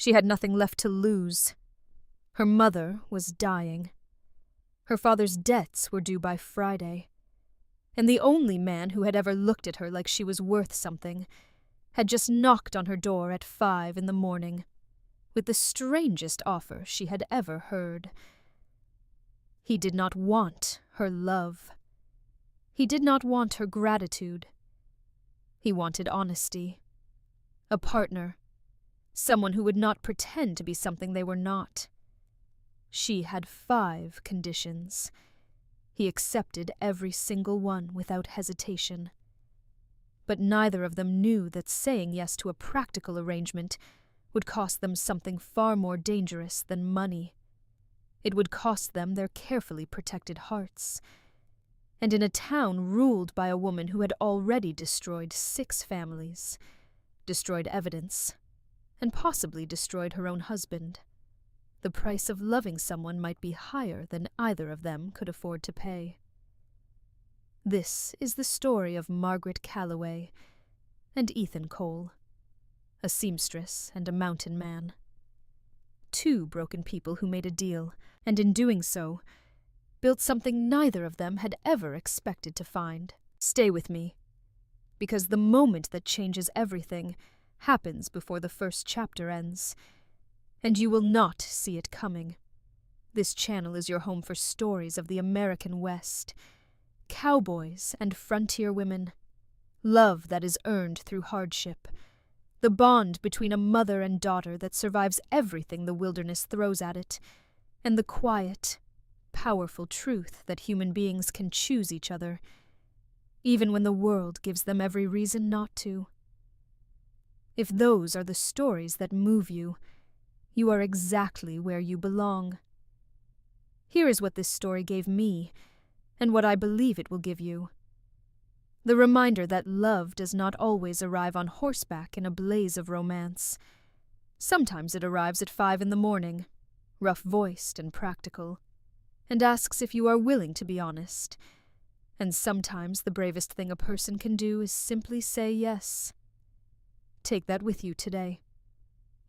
She had nothing left to lose. Her mother was dying. Her father's debts were due by Friday. And the only man who had ever looked at her like she was worth something had just knocked on her door at 5 in the morning, with the strangest offer she had ever heard. He did not want her love. He did not want her gratitude. He wanted honesty. A partner. Someone who would not pretend to be something they were not. She had 5 conditions. He accepted every single one without hesitation. But neither of them knew that saying yes to a practical arrangement would cost them something far more dangerous than money. It would cost them their carefully protected hearts. And in a town ruled by a woman who had already destroyed 6 families, destroyed evidence, and possibly destroyed her own husband, the price of loving someone might be higher than either of them could afford to pay. This is the story of Margaret Calloway and Ethan Cole, a seamstress and a mountain man. 2 broken people who made a deal, and in doing so, built something neither of them had ever expected to find. Stay with me, because the moment that changes everything happens before the first chapter ends, and you will not see it coming. This channel is your home for stories of the American West, cowboys and frontier women, love that is earned through hardship, the bond between a mother and daughter that survives everything the wilderness throws at it, and the quiet, powerful truth that human beings can choose each other, even when the world gives them every reason not to. If those are the stories that move you, you are exactly where you belong. Here is what this story gave me, and what I believe it will give you. The reminder that love does not always arrive on horseback in a blaze of romance. Sometimes it arrives at 5 in the morning, rough-voiced and practical, and asks if you are willing to be honest. And sometimes the bravest thing a person can do is simply say yes. Take that with you today.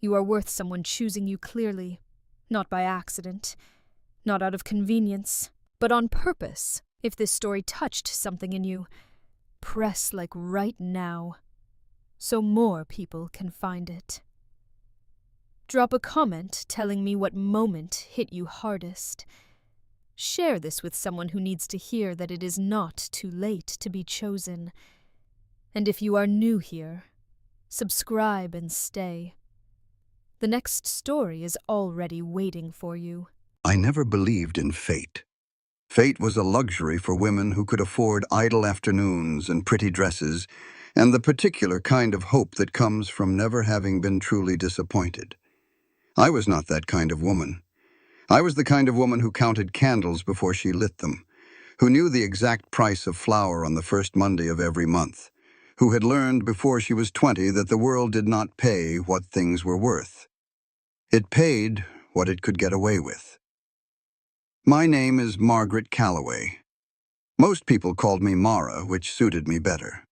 You are worth someone choosing you clearly, not by accident, not out of convenience, but on purpose. If this story touched something in you, press like right now, so more people can find it. Drop a comment telling me what moment hit you hardest. Share this with someone who needs to hear that it is not too late to be chosen. And if you are new here, subscribe and stay. The next story is already waiting for you. I never believed in fate. Fate was a luxury for women who could afford idle afternoons and pretty dresses, and the particular kind of hope that comes from never having been truly disappointed. I was not that kind of woman. I was the kind of woman who counted candles before she lit them, who knew the exact price of flour on the first Monday of every month, who had learned before she was 20 that the world did not pay what things were worth. It paid what it could get away with. My name is Margaret Calloway. Most people called me Mara, which suited me better.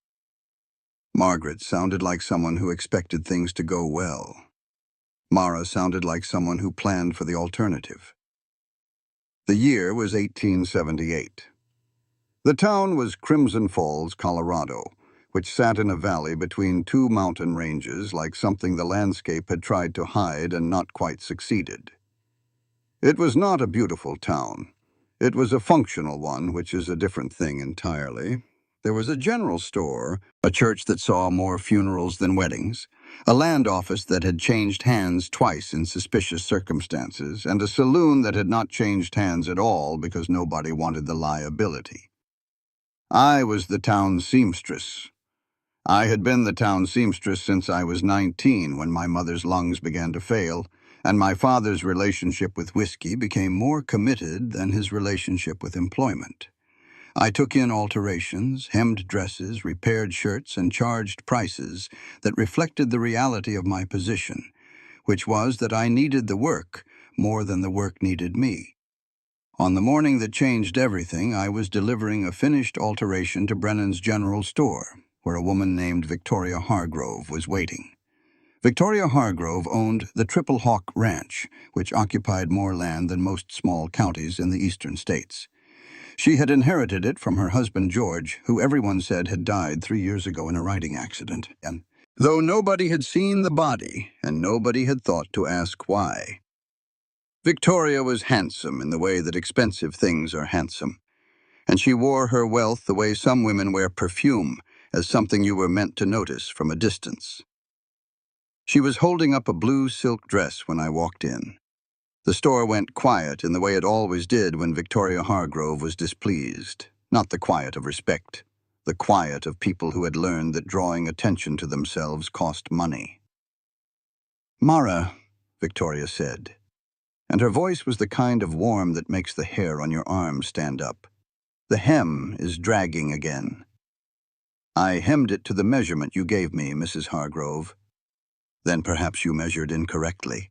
Margaret sounded like someone who expected things to go well. Mara sounded like someone who planned for the alternative. The year was 1878. The town was Crimson Falls, Colorado, which sat in a valley between 2 mountain ranges like something the landscape had tried to hide and not quite succeeded. It was not a beautiful town. It was a functional one, which is a different thing entirely. There was a general store, a church that saw more funerals than weddings, a land office that had changed hands twice in suspicious circumstances, and a saloon that had not changed hands at all because nobody wanted the liability. I was the town seamstress. I had been the town seamstress since I was 19 when my mother's lungs began to fail, and my father's relationship with whiskey became more committed than his relationship with employment. I took in alterations, hemmed dresses, repaired shirts, and charged prices that reflected the reality of my position, which was that I needed the work more than the work needed me. On the morning that changed everything, I was delivering a finished alteration to Brennan's General Store, where a woman named Victoria Hargrove was waiting. Victoria Hargrove owned the Triple Hawk Ranch, which occupied more land than most small counties in the eastern states. She had inherited it from her husband George, who everyone said had died 3 years ago in a riding accident. And though nobody had seen the body, and nobody had thought to ask why. Victoria was handsome in the way that expensive things are handsome, and she wore her wealth the way some women wear perfume, as something you were meant to notice from a distance. She was holding up a blue silk dress when I walked in. The store went quiet in the way it always did when Victoria Hargrove was displeased. Not the quiet of respect, the quiet of people who had learned that drawing attention to themselves cost money. "Mara," Victoria said, and her voice was the kind of warm that makes the hair on your arms stand up. "The hem is dragging again." "I hemmed it to the measurement you gave me, Mrs. Hargrove." "Then perhaps you measured incorrectly."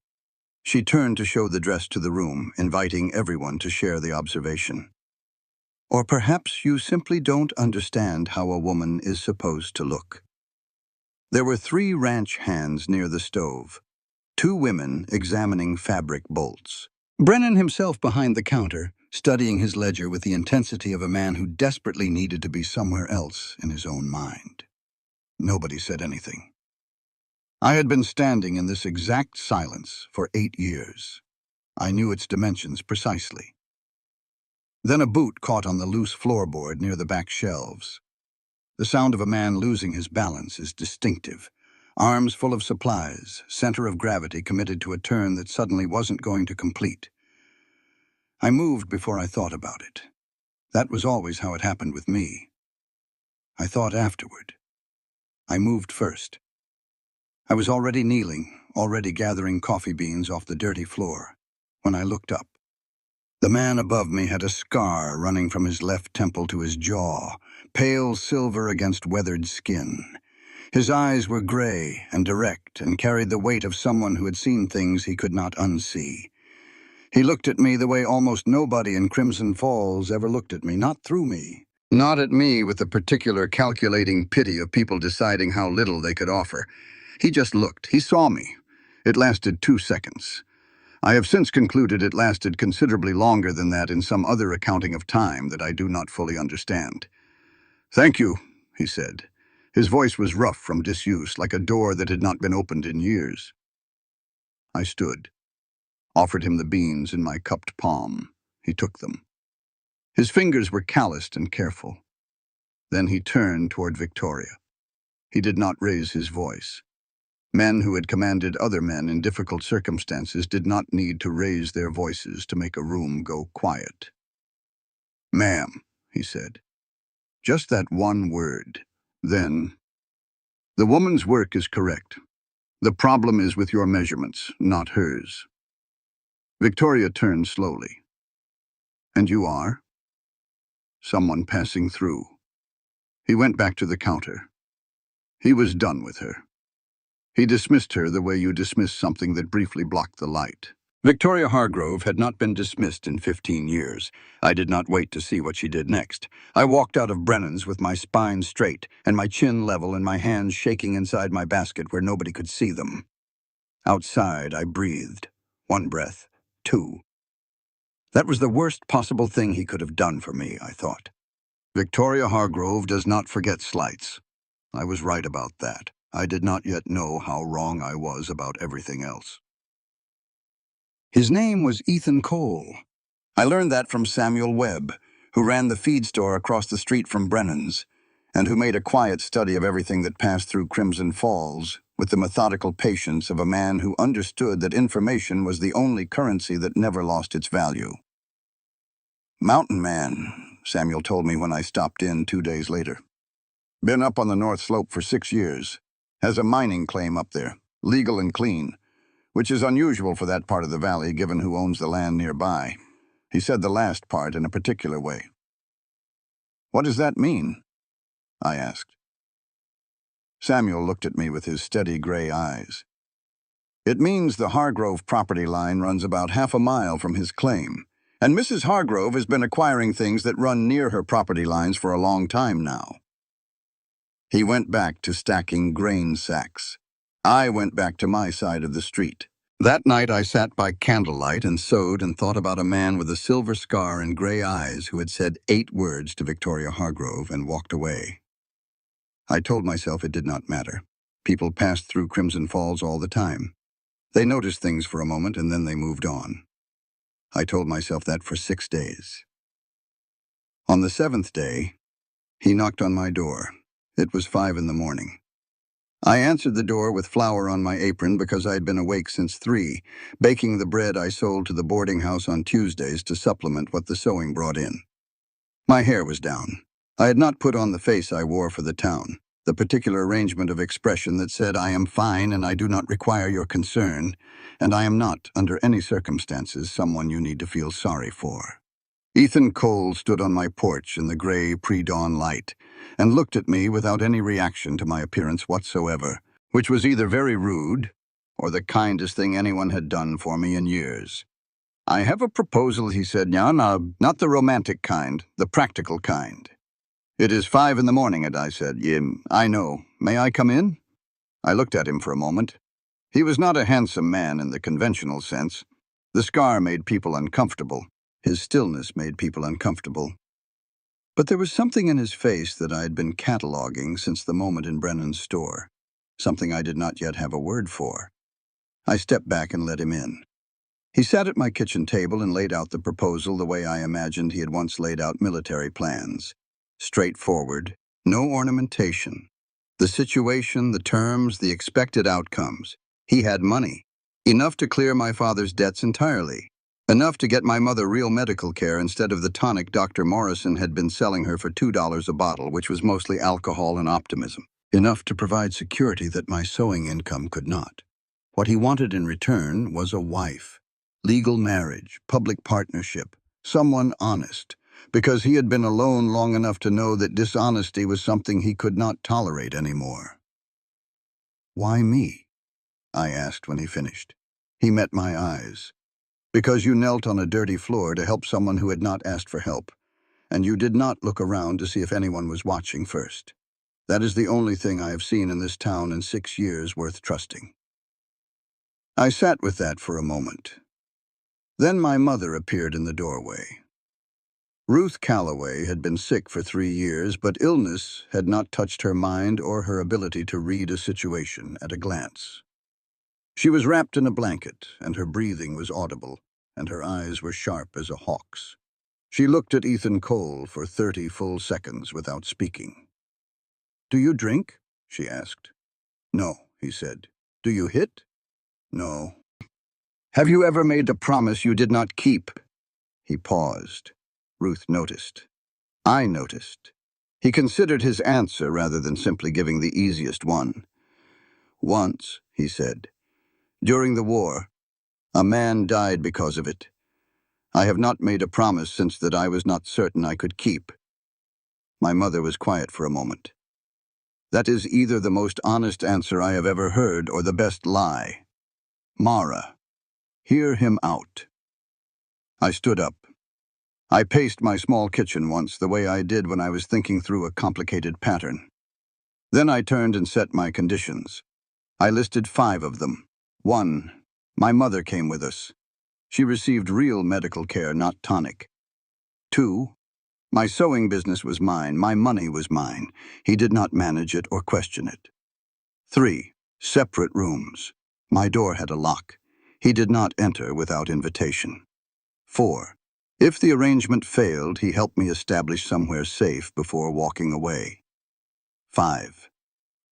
She turned to show the dress to the room, inviting everyone to share the observation. "Or perhaps you simply don't understand how a woman is supposed to look." There were 3 ranch hands near the stove, 2 women examining fabric bolts. Brennan himself behind the counter, studying his ledger with the intensity of a man who desperately needed to be somewhere else in his own mind. Nobody said anything. I had been standing in this exact silence for 8 years. I knew its dimensions precisely. Then a boot caught on the loose floorboard near the back shelves. The sound of a man losing his balance is distinctive. Arms full of supplies, center of gravity committed to a turn that suddenly wasn't going to complete. I moved before I thought about it. That was always how it happened with me. I thought afterward. I moved first. I was already kneeling, already gathering coffee beans off the dirty floor, when I looked up. The man above me had a scar running from his left temple to his jaw, pale silver against weathered skin. His eyes were gray and direct and carried the weight of someone who had seen things he could not unsee. He looked at me the way almost nobody in Crimson Falls ever looked at me, not through me. Not at me with the particular calculating pity of people deciding how little they could offer. He just looked. He saw me. It lasted 2 seconds. I have since concluded it lasted considerably longer than that in some other accounting of time that I do not fully understand. "Thank you," he said. His voice was rough from disuse, like a door that had not been opened in years. I stood, offered him the beans in my cupped palm. He took them. His fingers were calloused and careful. Then he turned toward Victoria. He did not raise his voice. Men who had commanded other men in difficult circumstances did not need to raise their voices to make a room go quiet. "Ma'am," he said. Just that one word. Then, "The woman's work is correct. The problem is with your measurements, not hers." Victoria turned slowly. "And you are?" "Someone passing through." He went back to the counter. He was done with her. He dismissed her the way you dismiss something that briefly blocked the light. Victoria Hargrove had not been dismissed in 15 years. I did not wait to see what she did next. I walked out of Brennan's with my spine straight and my chin level and my hands shaking inside my basket where nobody could see them. Outside, I breathed. 1 breath. 2. That was the worst possible thing he could have done for me, I thought. Victoria Hargrove does not forget slights. I was right about that. I did not yet know how wrong I was about everything else. His name was Ethan Cole. I learned that from Samuel Webb, who ran the feed store across the street from Brennan's, and who made a quiet study of everything that passed through Crimson Falls with the methodical patience of a man who understood that information was the only currency that never lost its value. "Mountain man," Samuel told me when I stopped in 2 days later. "Been up on the North Slope for 6 years. Has a mining claim up there, legal and clean, which is unusual for that part of the valley given who owns the land nearby." He said the last part in a particular way. "What does that mean?" I asked. Samuel looked at me with his steady gray eyes. "It means the Hargrove property line runs about half a mile from his claim, and Mrs. Hargrove has been acquiring things that run near her property lines for a long time now." He went back to stacking grain sacks. I went back to my side of the street. That night I sat by candlelight and sewed and thought about a man with a silver scar and gray eyes who had said 8 words to Victoria Hargrove and walked away. I told myself it did not matter. People passed through Crimson Falls all the time. They noticed things for a moment and then they moved on. I told myself that for 6 days. On the 7th day, he knocked on my door. It was 5 in the morning. I answered the door with flour on my apron because I had been awake since 3, baking the bread I sold to the boarding house on Tuesdays to supplement what the sewing brought in. My hair was down. I had not put on the face I wore for the town, the particular arrangement of expression that said, "I am fine and I do not require your concern, and I am not, under any circumstances, someone you need to feel sorry for." Ethan Cole stood on my porch in the gray pre-dawn light and looked at me without any reaction to my appearance whatsoever, which was either very rude or the kindest thing anyone had done for me in years. "I have a proposal," he said. "No, not the romantic kind, the practical kind." "It is 5 in the morning," I said. "I know. May I come in?" I looked at him for a moment. He was not a handsome man in the conventional sense. The scar made people uncomfortable. His stillness made people uncomfortable. But there was something in his face that I had been cataloging since the moment in Brennan's store, something I did not yet have a word for. I stepped back and let him in. He sat at my kitchen table and laid out the proposal the way I imagined he had once laid out military plans. Straightforward, no ornamentation. The situation, the terms, the expected outcomes. He had money. Enough to clear my father's debts entirely. Enough to get my mother real medical care instead of the tonic Dr. Morrison had been selling her for $2 a bottle, which was mostly alcohol and optimism. Enough to provide security that my sewing income could not. What he wanted in return was a wife. Legal marriage, public partnership, someone honest, because he had been alone long enough to know that dishonesty was something he could not tolerate anymore. "Why me?" I asked when he finished. He met my eyes. "Because you knelt on a dirty floor to help someone who had not asked for help, and you did not look around to see if anyone was watching first. That is the only thing I have seen in this town in 6 years worth trusting." I sat with that for a moment. Then my mother appeared in the doorway. Ruth Calloway had been sick for 3 years, but illness had not touched her mind or her ability to read a situation at a glance. She was wrapped in a blanket, and her breathing was audible, and her eyes were sharp as a hawk's. She looked at Ethan Cole for 30 full seconds without speaking. "Do you drink?" she asked. "No," he said. "Do you hit?" "No." "Have you ever made a promise you did not keep?" He paused. Ruth noticed. I noticed. He considered his answer rather than simply giving the easiest one. "Once," he said. "During the war. A man died because of it. I have not made a promise since that I was not certain I could keep." My mother was quiet for a moment. "That is either the most honest answer I have ever heard or the best lie. Mara, hear him out." I stood up. I paced my small kitchen once the way I did when I was thinking through a complicated pattern. Then I turned and set my conditions. I listed 5 of them. 1. My mother came with us. She received real medical care, not tonic. 2. My sewing business was mine. My money was mine. He did not manage it or question it. 3. Separate rooms. My door had a lock. He did not enter without invitation. 4. If the arrangement failed, he helped me establish somewhere safe before walking away. 5.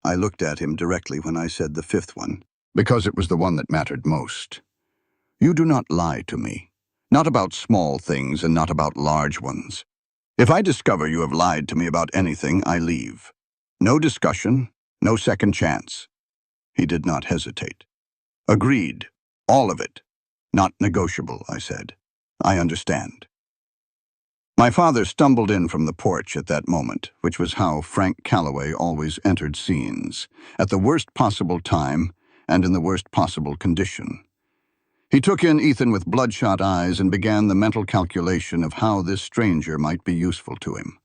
I looked at him directly when I said the 5th one, because it was the one that mattered most. "You do not lie to me. Not about small things and not about large ones. If I discover you have lied to me about anything, I leave. No discussion, no second chance." He did not hesitate. "Agreed. All of it. Not negotiable," I said. "I understand." My father stumbled in from the porch at that moment, which was how Frank Calloway always entered scenes, at the worst possible time and in the worst possible condition. He took in Ethan with bloodshot eyes and began the mental calculation of how this stranger might be useful to him.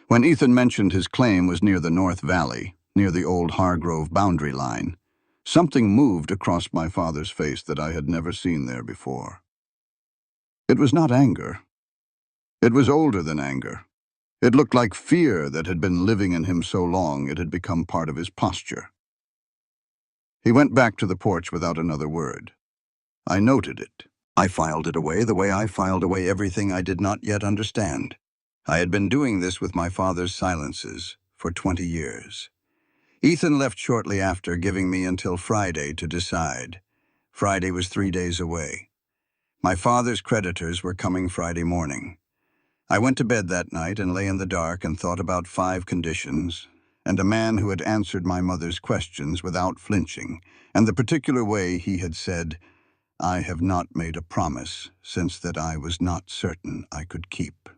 When Ethan mentioned his claim was near the North Valley, near the old Hargrove boundary line, Something moved across my father's face that I had never seen there before. It was not anger. It was older than anger. It looked like fear that had been living in him so long it had become part of his posture. He went back to the porch without another word. I noted it. I filed it away the way I filed away everything I did not yet understand. I had been doing this with my father's silences for 20 years. Ethan left shortly after, giving me until Friday to decide. Friday was 3 days away. My father's creditors were coming Friday morning. I went to bed that night and lay in the dark and thought about 5 conditions, and a man who had answered my mother's questions without flinching, and the particular way he had said, "I have not made a promise since that I was not certain I could keep."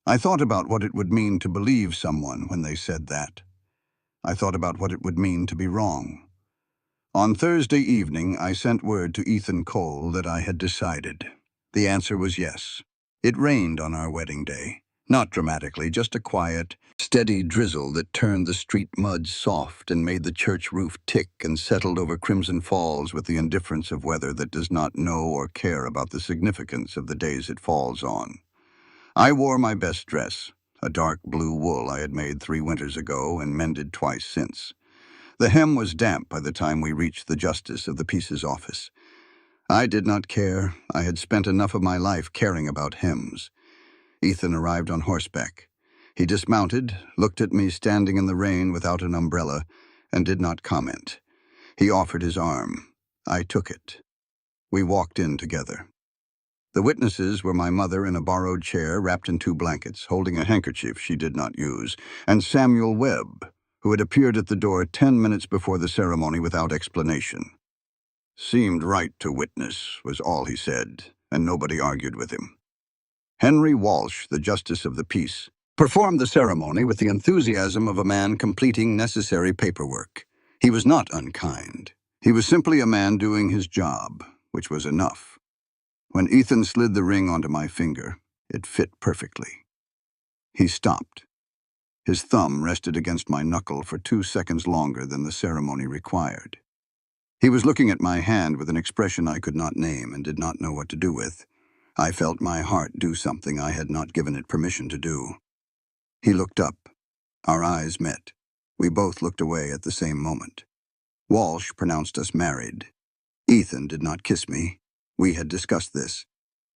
I thought about what it would mean to believe someone when they said that. I thought about what it would mean to be wrong. On Thursday evening, I sent word to Ethan Cole that I had decided. The answer was yes. It rained on our wedding day. Not dramatically, just a quiet, steady drizzle that turned the street mud soft and made the church roof tick and settled over Crimson Falls with the indifference of weather that does not know or care about the significance of the days it falls on. I wore my best dress, a dark blue wool I had made 3 winters ago and mended twice since. The hem was damp by the time we reached the justice of the peace's office. I did not care. I had spent enough of my life caring about hems. Ethan arrived on horseback. He dismounted, looked at me standing in the rain without an umbrella, and did not comment. He offered his arm. I took it. We walked in together. The witnesses were my mother in a borrowed chair wrapped in 2 blankets, holding a handkerchief she did not use, and Samuel Webb, who had appeared at the door 10 minutes before the ceremony without explanation. "Seemed right to witness," was all he said, and nobody argued with him. Henry Walsh, the Justice of the Peace, performed the ceremony with the enthusiasm of a man completing necessary paperwork. He was not unkind. He was simply a man doing his job, which was enough. When Ethan slid the ring onto my finger, it fit perfectly. He stopped. His thumb rested against my knuckle for 2 seconds longer than the ceremony required. He was looking at my hand with an expression I could not name and did not know what to do with. I felt my heart do something I had not given it permission to do. He looked up. Our eyes met. We both looked away at the same moment. Walsh pronounced us married. Ethan did not kiss me. We had discussed this.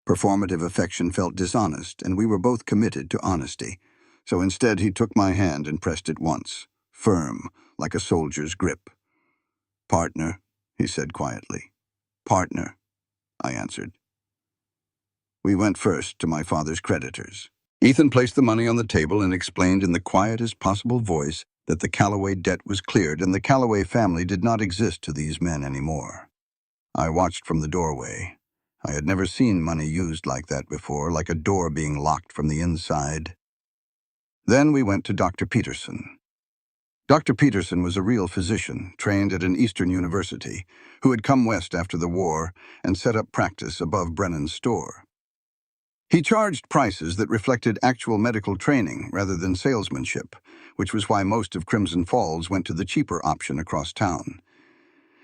Performative affection felt dishonest, and we were both committed to honesty. So instead he took my hand and pressed it once, firm, like a soldier's grip. "Partner," he said quietly. "Partner," I answered. We went first to my father's creditors. Ethan placed the money on the table and explained in the quietest possible voice that the Calloway debt was cleared and the Calloway family did not exist to these men anymore. I watched from the doorway. I had never seen money used like that before, like a door being locked from the inside. Then we went to Dr. Peterson. Dr. Peterson was a real physician, trained at an Eastern university, who had come west after the war and set up practice above Brennan's store. He charged prices that reflected actual medical training rather than salesmanship, which was why most of Crimson Falls went to the cheaper option across town.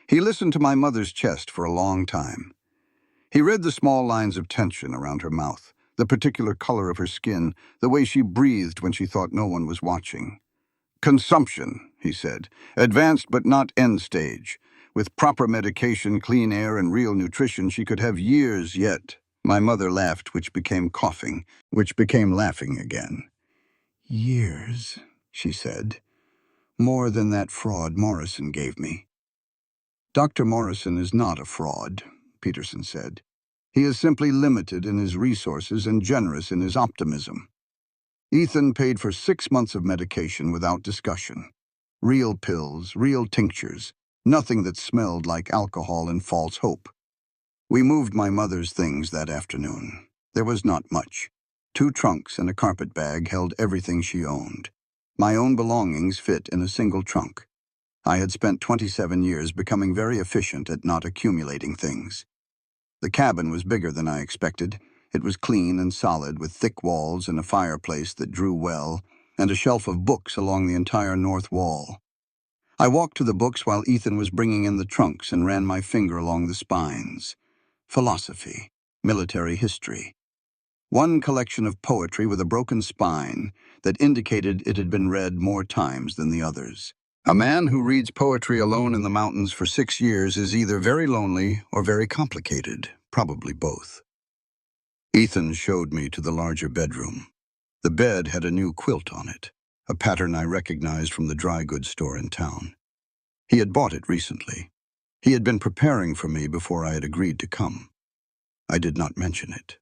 He listened to my mother's chest for a long time. He read the small lines of tension around her mouth, the particular color of her skin, the way she breathed when she thought no one was watching. "Consumption," he said, "advanced but not end stage. With proper medication, clean air, and real nutrition, she could have years yet." My mother laughed, which became coughing, which became laughing again. "Years," she said. "More than that fraud Morrison gave me." "Dr. Morrison is not a fraud," Peterson said. "He is simply limited in his resources and generous in his optimism. Ethan paid for 6 months of medication without discussion. Real pills, real tinctures, nothing that smelled like alcohol and false hope. We moved my mother's things that afternoon. There was not much. 2 trunks and a carpet bag held everything she owned. My own belongings fit in a single trunk. I had spent 27 years becoming very efficient at not accumulating things. The cabin was bigger than I expected. It was clean and solid, with thick walls and a fireplace that drew well, and a shelf of books along the entire north wall. I walked to the books while Ethan was bringing in the trunks and ran my finger along the spines. Philosophy, military history. One collection of poetry with a broken spine that indicated it had been read more times than the others. A man who reads poetry alone in the mountains for 6 years is either very lonely or very complicated, probably both. Ethan showed me to the larger bedroom. The bed had a new quilt on it, a pattern I recognized from the dry goods store in town. He had bought it recently. He had been preparing for me before I had agreed to come. I did not mention it.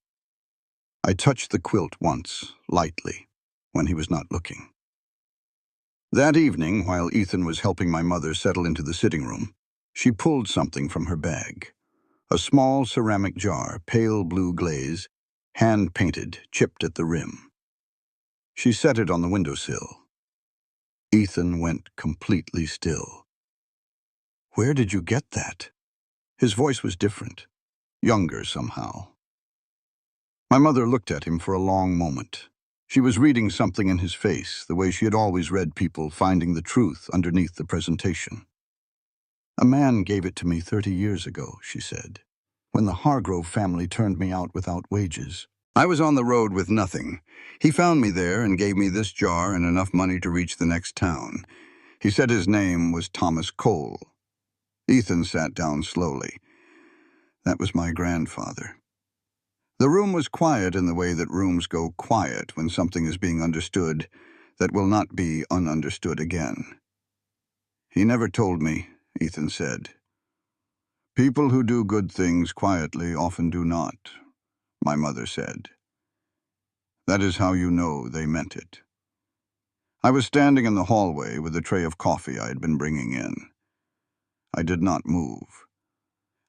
I touched the quilt once, lightly, when he was not looking. That evening, while Ethan was helping my mother settle into the sitting room, she pulled something from her bag. A small ceramic jar, pale blue glaze, hand-painted, chipped at the rim. She set it on the windowsill. Ethan went completely still. "Where did you get that?" His voice was different, younger somehow. My mother looked at him for a long moment. She was reading something in his face, the way she had always read people finding the truth underneath the presentation. "A man gave it to me 30 years ago," she said, "when the Hargrove family turned me out without wages. I was on the road with nothing. He found me there and gave me this jar and enough money to reach the next town. He said his name was Thomas Cole." Ethan sat down slowly. "That was my grandfather." The room was quiet in the way that rooms go quiet when something is being understood that will not be ununderstood again. "He never told me," Ethan said. "People who do good things quietly often do not," my mother said. "That is how you know they meant it." I was standing in the hallway with a tray of coffee I had been bringing in. I did not move.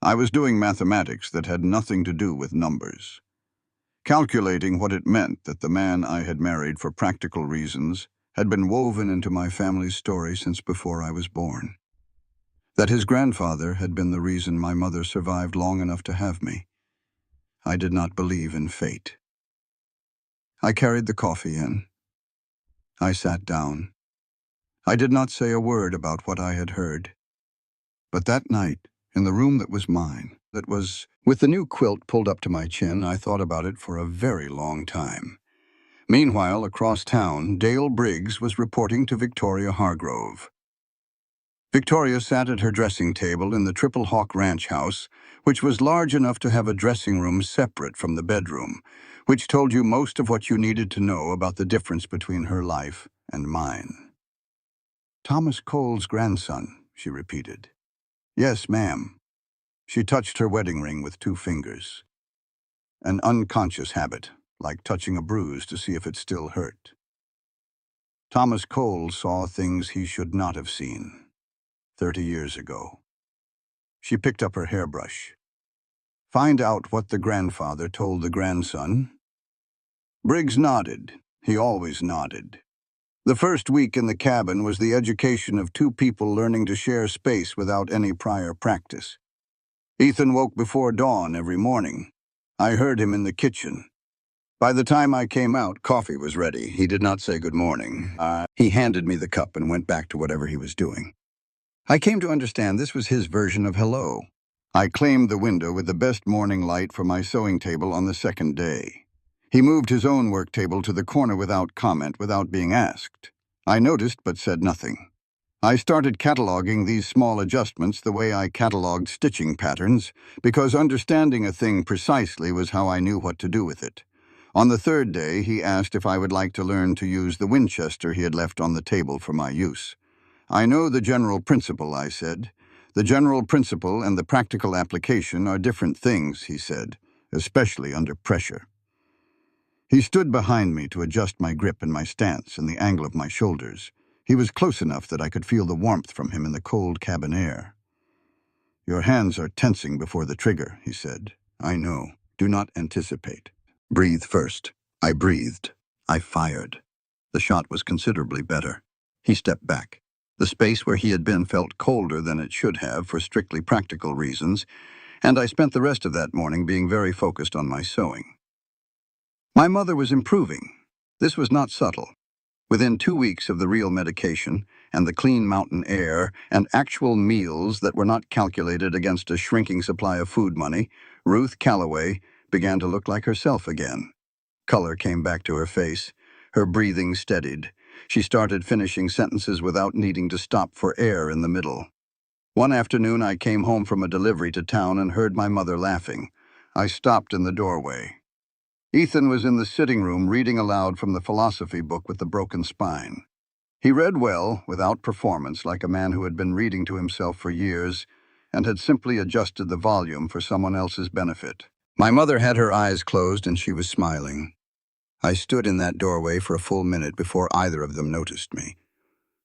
I was doing mathematics that had nothing to do with numbers, calculating what it meant that the man I had married for practical reasons had been woven into my family's story since before I was born. That his grandfather had been the reason my mother survived long enough to have me. I did not believe in fate. I carried the coffee in. I sat down. I did not say a word about what I had heard. But that night, in the room that was mine, that was with the new quilt pulled up to my chin, I thought about it for a very long time. Meanwhile, across town, Dale Briggs was reporting to Victoria Hargrove. Victoria sat at her dressing table in the Triple Hawk Ranch house, which was large enough to have a dressing room separate from the bedroom, which told you most of what you needed to know about the difference between her life and mine. "Thomas Cole's grandson," she repeated. "Yes, ma'am." She touched her wedding ring with 2 fingers. An unconscious habit, like touching a bruise to see if it still hurt. "Thomas Cole saw things he should not have seen 30 years ago." She picked up her hairbrush. "Find out what the grandfather told the grandson." Briggs nodded. He always nodded. The first week in the cabin was the education of 2 people learning to share space without any prior practice. Ethan woke before dawn every morning. I heard him in the kitchen. By the time I came out, coffee was ready. He did not say good morning. He handed me the cup and went back to whatever he was doing. I came to understand this was his version of hello. I claimed the window with the best morning light for my sewing table on the second day. He moved his own work table to the corner without comment, without being asked. I noticed but said nothing. I started cataloging these small adjustments the way I cataloged stitching patterns, because understanding a thing precisely was how I knew what to do with it. On the 3rd day, he asked if I would like to learn to use the Winchester he had left on the table for my use. "I know the general principle," I said. "The general principle and the practical application are different things," he said, "especially under pressure." He stood behind me to adjust my grip and my stance and the angle of my shoulders. He was close enough that I could feel the warmth from him in the cold cabin air. "Your hands are tensing before the trigger," he said. "I know. Do not anticipate. Breathe first." I breathed. I fired. The shot was considerably better. He stepped back. The space where he had been felt colder than it should have for strictly practical reasons, and I spent the rest of that morning being very focused on my sewing. My mother was improving. This was not subtle. Within 2 weeks of the real medication and the clean mountain air and actual meals that were not calculated against a shrinking supply of food money, Ruth Calloway began to look like herself again. Color came back to her face. Her breathing steadied. She started finishing sentences without needing to stop for air in the middle. One afternoon, I came home from a delivery to town and heard my mother laughing. I stopped in the doorway. Ethan was in the sitting room reading aloud from the philosophy book with the broken spine. He read well, without performance, like a man who had been reading to himself for years and had simply adjusted the volume for someone else's benefit. My mother had her eyes closed and she was smiling. I stood in that doorway for a full minute before either of them noticed me.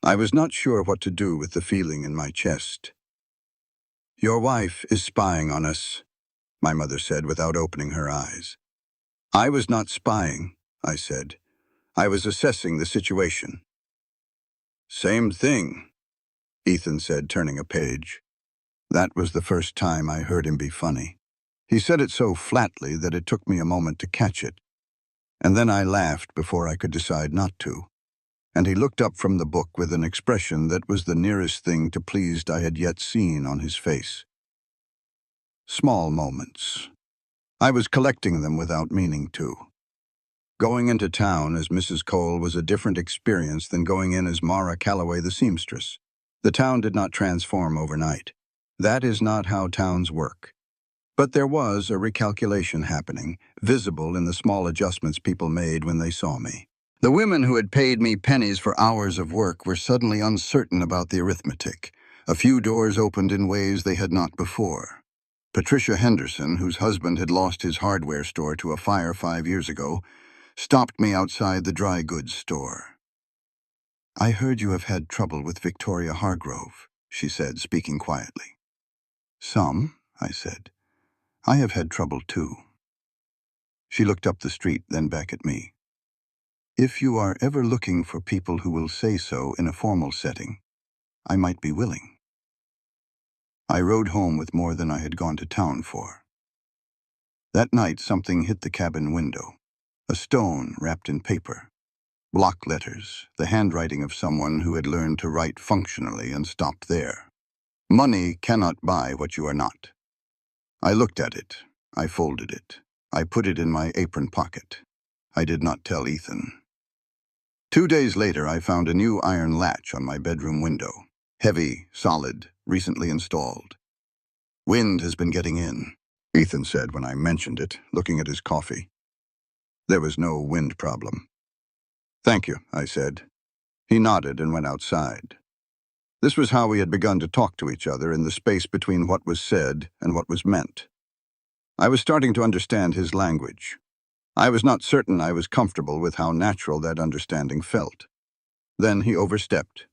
I was not sure what to do with the feeling in my chest. "Your wife is spying on us," my mother said without opening her eyes. "I was not spying," I said. "I was assessing the situation." "Same thing," Ethan said, turning a page. That was the first time I heard him be funny. He said it so flatly that it took me a moment to catch it. And then I laughed before I could decide not to. And he looked up from the book with an expression that was the nearest thing to pleased I had yet seen on his face. Small moments. I was collecting them without meaning to. Going into town as Mrs. Cole was a different experience than going in as Mara Calloway the seamstress. The town did not transform overnight. That is not how towns work. But there was a recalculation happening, visible in the small adjustments people made when they saw me. The women who had paid me pennies for hours of work were suddenly uncertain about the arithmetic. A few doors opened in ways they had not before. Patricia Henderson, whose husband had lost his hardware store to a fire 5 years ago, stopped me outside the dry goods store. "I heard you have had trouble with Victoria Hargrove," she said, speaking quietly. "Some," I said. "I have had trouble too." She looked up the street, then back at me. "If you are ever looking for people who will say so in a formal setting, I might be willing." I rode home with more than I had gone to town for. That night something hit the cabin window. A stone wrapped in paper. Block letters, the handwriting of someone who had learned to write functionally and stopped there. "Money cannot buy what you are not." I looked at it. I folded it. I put it in my apron pocket. I did not tell Ethan. 2 days later, I found a new iron latch on my bedroom window. Heavy, solid, recently installed. "Wind has been getting in," Ethan said when I mentioned it, looking at his coffee. There was no wind problem. "Thank you," I said. He nodded and went outside. This was how we had begun to talk to each other in the space between what was said and what was meant. I was starting to understand his language. I was not certain I was comfortable with how natural that understanding felt. Then he overstepped.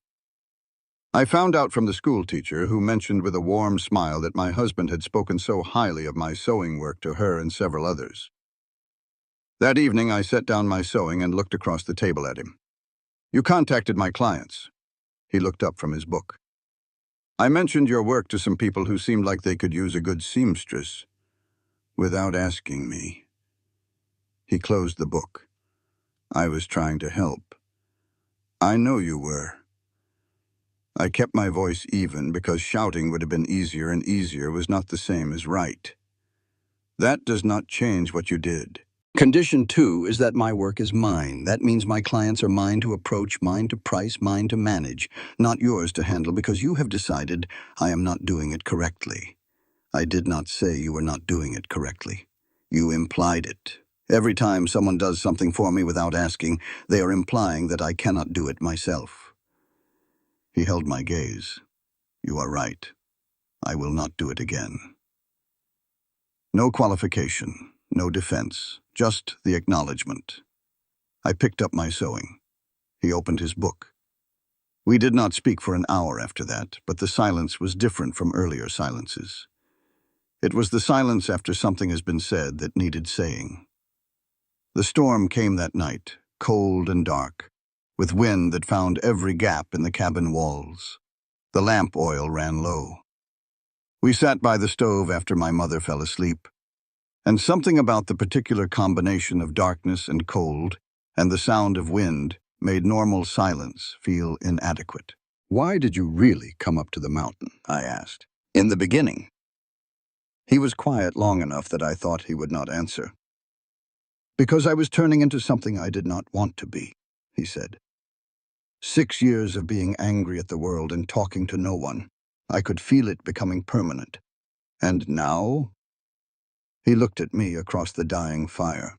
I found out from the school teacher, who mentioned with a warm smile that my husband had spoken so highly of my sewing work to her and several others. That evening, I set down my sewing and looked across the table at him. "You contacted my clients." He looked up from his book. "I mentioned your work to some people who seemed like they could use a good seamstress, without asking me." He closed the book. "I was trying to help." "I know you were." I kept my voice even because shouting would have been easier, and easier was not the same as right. "That does not change what you did. Condition 2 is that my work is mine. That means my clients are mine to approach, mine to price, mine to manage, not yours to handle because you have decided I am not doing it correctly." I did not say you were not doing it correctly. You implied it. Every time someone does something for me without asking, they are implying that I cannot do it myself. He held my gaze. "You are right. I will not do it again." No qualification, no defense, just the acknowledgement. I picked up my sewing. He opened his book. We did not speak for an hour after that, but the silence was different from earlier silences. It was the silence after something has been said that needed saying. The storm came that night, cold and dark, with wind that found every gap in the cabin walls. The lamp oil ran low. We sat by the stove after my mother fell asleep, and something about the particular combination of darkness and cold and the sound of wind made normal silence feel inadequate. "Why did you really come up to the mountain?" I asked. "In the beginning." He was quiet long enough that I thought he would not answer. "Because I was turning into something I did not want to be," he said. 6 years of being angry at the world and talking to no one. I could feel it becoming permanent. And now? He looked at me across the dying fire.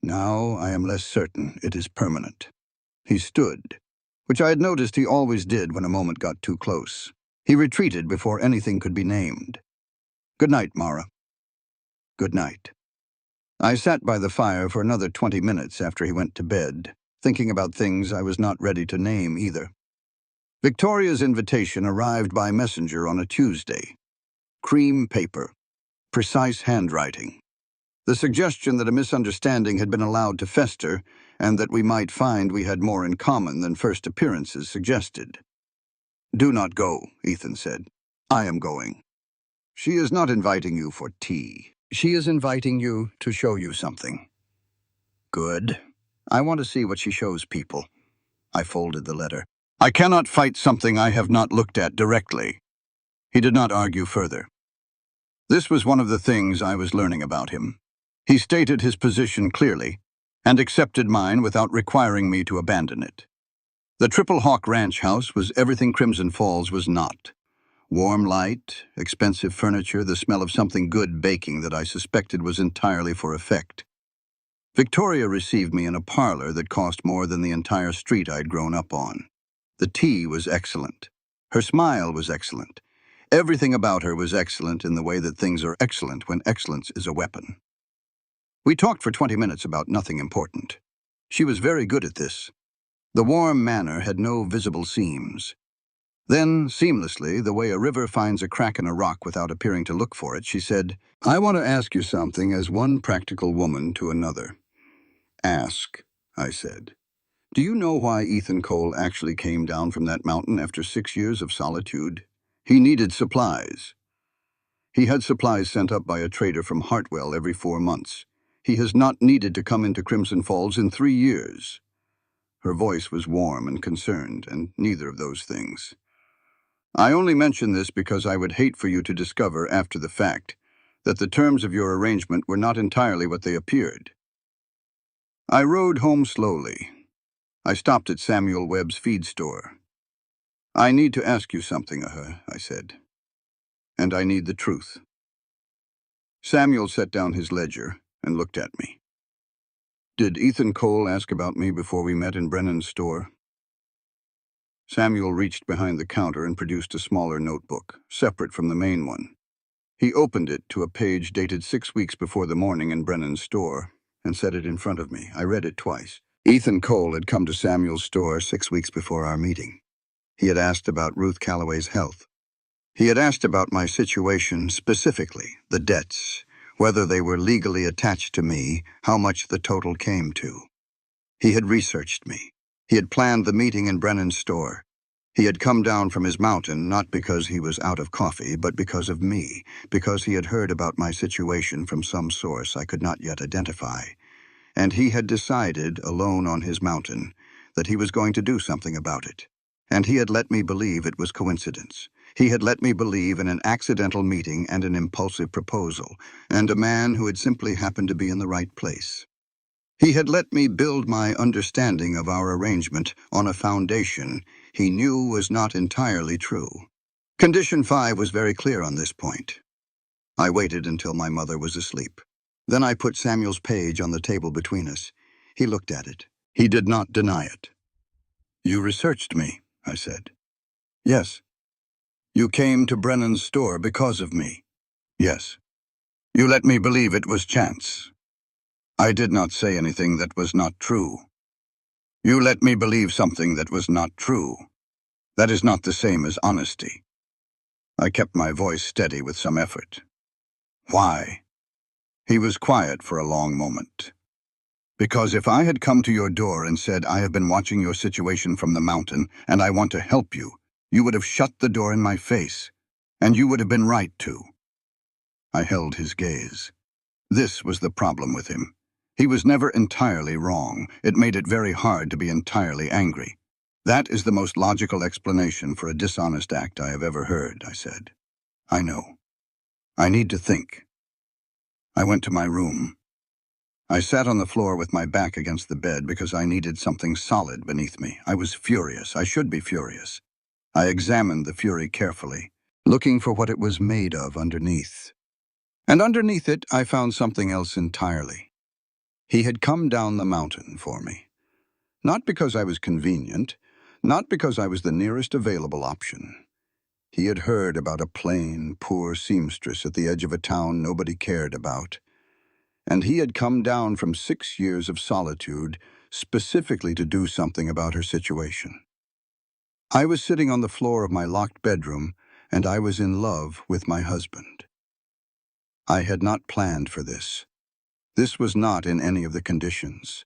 "Now I am less certain it is permanent." He stood, which I had noticed he always did when a moment got too close. He retreated before anything could be named. "Good night, Mara." "Good night." I sat by the fire for another 20 minutes after he went to bed, thinking about things I was not ready to name either. Victoria's invitation arrived by messenger on a Tuesday. Cream paper. Precise handwriting. The suggestion that a misunderstanding had been allowed to fester and that we might find we had more in common than first appearances suggested. "Do not go," Ethan said. "I am going. She is not inviting you for tea. She is inviting you to show you something." "Good. I want to see what she shows people." I folded the letter. "I cannot fight something I have not looked at directly." He did not argue further. This was one of the things I was learning about him. He stated his position clearly and accepted mine without requiring me to abandon it. The Triple Hawk Ranch house was everything Crimson Falls was not. Warm light, expensive furniture, the smell of something good baking that I suspected was entirely for effect. Victoria received me in a parlor that cost more than the entire street I'd grown up on. The tea was excellent. Her smile was excellent. Everything about her was excellent in the way that things are excellent when excellence is a weapon. We talked for 20 minutes about nothing important. She was very good at this. The warm manner had no visible seams. Then, seamlessly, the way a river finds a crack in a rock without appearing to look for it, she said, "I want to ask you something as one practical woman to another." "Ask," I said. "Do you know why Ethan Cole actually came down from that mountain after 6 years of solitude? He needed supplies. He had supplies sent up by a trader from Hartwell every 4 months. He has not needed to come into Crimson Falls in 3 years." Her voice was warm and concerned, and neither of those things. "I only mention this because I would hate for you to discover after the fact that the terms of your arrangement were not entirely what they appeared." I rode home slowly. I stopped at Samuel Webb's feed store. "I need to ask you something, I said. And I need the truth." Samuel set down his ledger and looked at me. "Did Ethan Cole ask about me before we met in Brennan's store?" Samuel reached behind the counter and produced a smaller notebook, separate from the main one. He opened it to a page dated 6 weeks before the morning in Brennan's store and set it in front of me. I read it twice. Ethan Cole had come to Samuel's store 6 weeks before our meeting. He had asked about Ruth Calloway's health. He had asked about my situation specifically, the debts, whether they were legally attached to me, how much the total came to. He had researched me. He had planned the meeting in Brennan's store. He had come down from his mountain not because he was out of coffee, but because of me, because he had heard about my situation from some source I could not yet identify. And he had decided, alone on his mountain, that he was going to do something about it. And he had let me believe it was coincidence. He had let me believe in an accidental meeting and an impulsive proposal, and a man who had simply happened to be in the right place. He had let me build my understanding of our arrangement on a foundation he knew was not entirely true. Condition 5 was very clear on this point. I waited until my mother was asleep. Then I put Samuel's page on the table between us. He looked at it. He did not deny it. "You researched me," I said. "Yes." "You came to Brennan's store because of me." "Yes." "You let me believe it was chance." "I did not say anything that was not true." "You let me believe something that was not true. That is not the same as honesty." I kept my voice steady with some effort. "Why?" He was quiet for a long moment. "Because if I had come to your door and said, 'I have been watching your situation from the mountain, and I want to help you,' you would have shut the door in my face. And you would have been right to." I held his gaze. This was the problem with him. He was never entirely wrong. It made it very hard to be entirely angry. That is the most logical explanation for a dishonest act I have ever heard, I said. I know. I need to think. I went to my room. I sat on the floor with my back against the bed because I needed something solid beneath me. I was furious. I should be furious. I examined the fury carefully, looking for what it was made of underneath. And underneath it, I found something else entirely. He had come down the mountain for me. Not because I was convenient, not because I was the nearest available option. He had heard about a plain, poor seamstress at the edge of a town nobody cared about. And he had come down from 6 years of solitude specifically to do something about her situation. I was sitting on the floor of my locked bedroom, and I was in love with my husband. I had not planned for this. This was not in any of the conditions.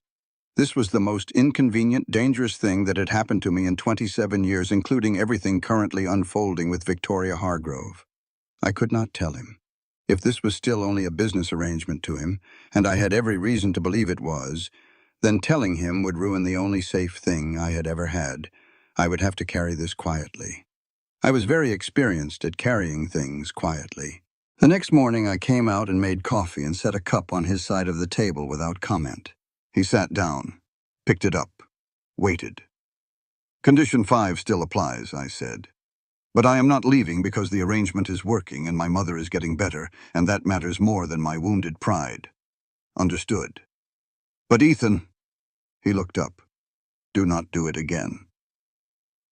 This was the most inconvenient, dangerous thing that had happened to me in 27 years, including everything currently unfolding with Victoria Hargrove. I could not tell him. If this was still only a business arrangement to him, and I had every reason to believe it was, then telling him would ruin the only safe thing I had ever had. I would have to carry this quietly. I was very experienced at carrying things quietly. The next morning I came out and made coffee and set a cup on his side of the table without comment. He sat down, picked it up, waited. "Condition 5 still applies," I said. "But I am not leaving because the arrangement is working and my mother is getting better, and that matters more than my wounded pride." "Understood." "But Ethan," he looked up, "do not do it again."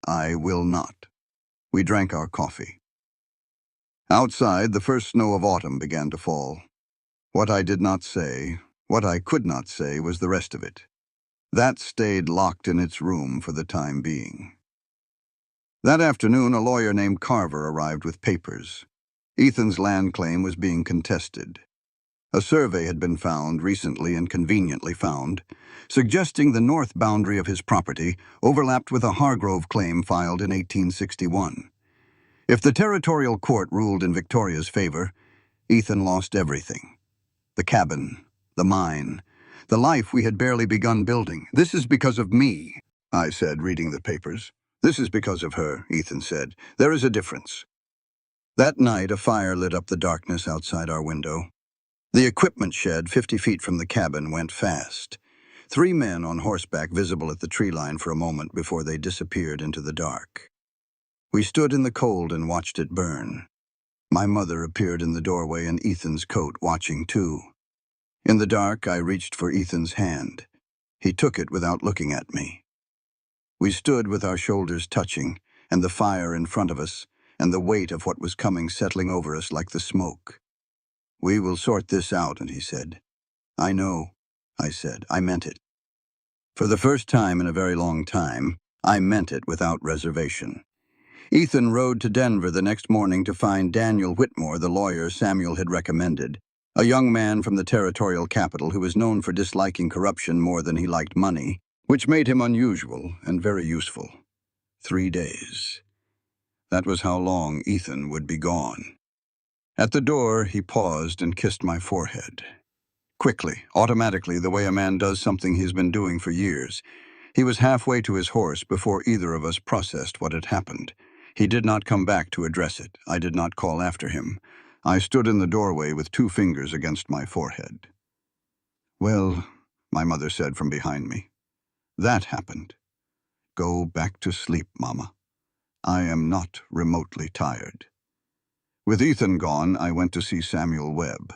"I will not." We drank our coffee. Outside, the first snow of autumn began to fall. What I did not say, what I could not say, was the rest of it. That stayed locked in its room for the time being. That afternoon, a lawyer named Carver arrived with papers. Ethan's land claim was being contested. A survey had been found, recently and conveniently found, suggesting the north boundary of his property overlapped with a Hargrove claim filed in 1861. If the territorial court ruled in Victoria's favor, Ethan lost everything. The cabin, the mine, the life we had barely begun building. "This is because of me," I said, reading the papers. "This is because of her," Ethan said. "There is a difference." That night, a fire lit up the darkness outside our window. The equipment shed 50 feet from the cabin went fast. 3 men on horseback visible at the tree line for a moment before they disappeared into the dark. We stood in the cold and watched it burn. My mother appeared in the doorway in Ethan's coat, watching too. In the dark, I reached for Ethan's hand. He took it without looking at me. We stood with our shoulders touching, and the fire in front of us, and the weight of what was coming settling over us like the smoke. "We will sort this out," and he said. "I know," I said. I meant it. For the first time in a very long time, I meant it without reservation. Ethan rode to Denver the next morning to find Daniel Whitmore, the lawyer Samuel had recommended, a young man from the territorial capital who was known for disliking corruption more than he liked money, which made him unusual and very useful. 3 days. That was how long Ethan would be gone. At the door, he paused and kissed my forehead. Quickly, automatically, the way a man does something he's been doing for years. He was halfway to his horse before either of us processed what had happened. He did not come back to address it. I did not call after him. I stood in the doorway with 2 fingers against my forehead. "Well," my mother said from behind me, "that happened. Go back to sleep, Mama. I am not remotely tired." With Ethan gone, I went to see Samuel Webb.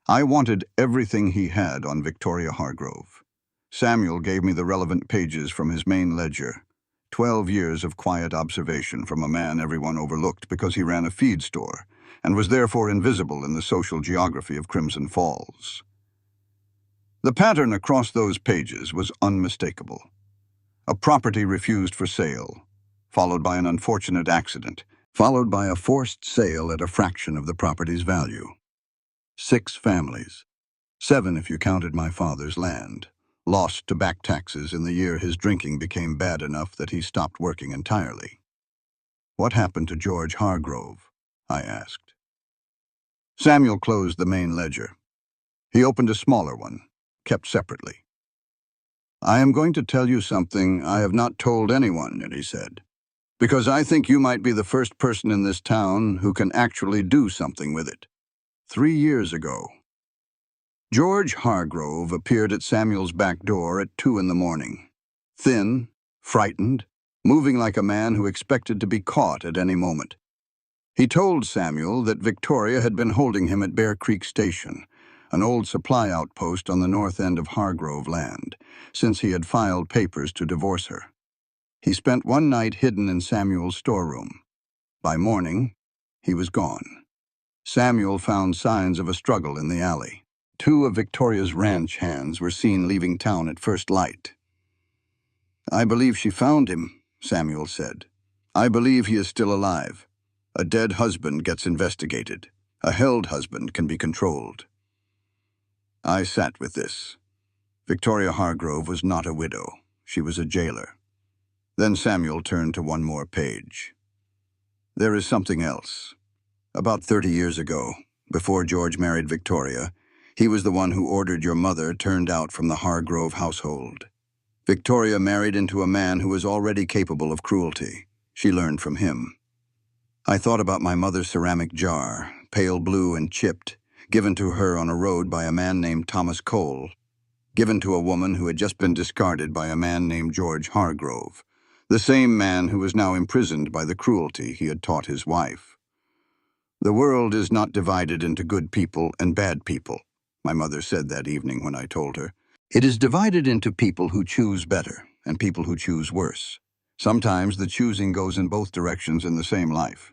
I wanted everything he had on Victoria Hargrove. Samuel gave me the relevant pages from his main ledger. 12 years of quiet observation from a man everyone overlooked because he ran a feed store and was therefore invisible in the social geography of Crimson Falls. The pattern across those pages was unmistakable. A property refused for sale, followed by an unfortunate accident, followed by a forced sale at a fraction of the property's value. 6 families, 7 if you counted my father's land, lost to back taxes in the year his drinking became bad enough that he stopped working entirely. "What happened to George Hargrove?" I asked. Samuel closed the main ledger. He opened a smaller one. kept separately. "I am going to tell you something I have not told anyone," he said, "because I think you might be the first person in this town who can actually do something with it. 3 years ago, George Hargrove appeared at Samuel's back door at 2 in the morning. Thin, frightened, moving like a man who expected to be caught at any moment. He told Samuel that Victoria had been holding him at Bear Creek Station, an old supply outpost on the north end of Hargrove land, since he had filed papers to divorce her. He spent one night hidden in Samuel's storeroom. By morning, he was gone. Samuel found signs of a struggle in the alley. 2 of Victoria's ranch hands were seen leaving town at first light. "I believe she found him," Samuel said. "I believe he is still alive. A dead husband gets investigated. A held husband can be controlled." I sat with this. Victoria Hargrove was not a widow. She was a jailer. Then Samuel turned to one more page. "There is something else. About 30 years ago, before George married Victoria, he was the one who ordered your mother turned out from the Hargrove household. Victoria married into a man who was already capable of cruelty. She learned from him. I thought about my mother's ceramic jar, pale blue and chipped, given to her on a road by a man named Thomas Cole, given to a woman who had just been discarded by a man named George Hargrove, the same man who was now imprisoned by the cruelty he had taught his wife. The world is not divided into good people and bad people," my mother said that evening when I told her. "It is divided into people who choose better and people who choose worse. Sometimes the choosing goes in both directions in the same life."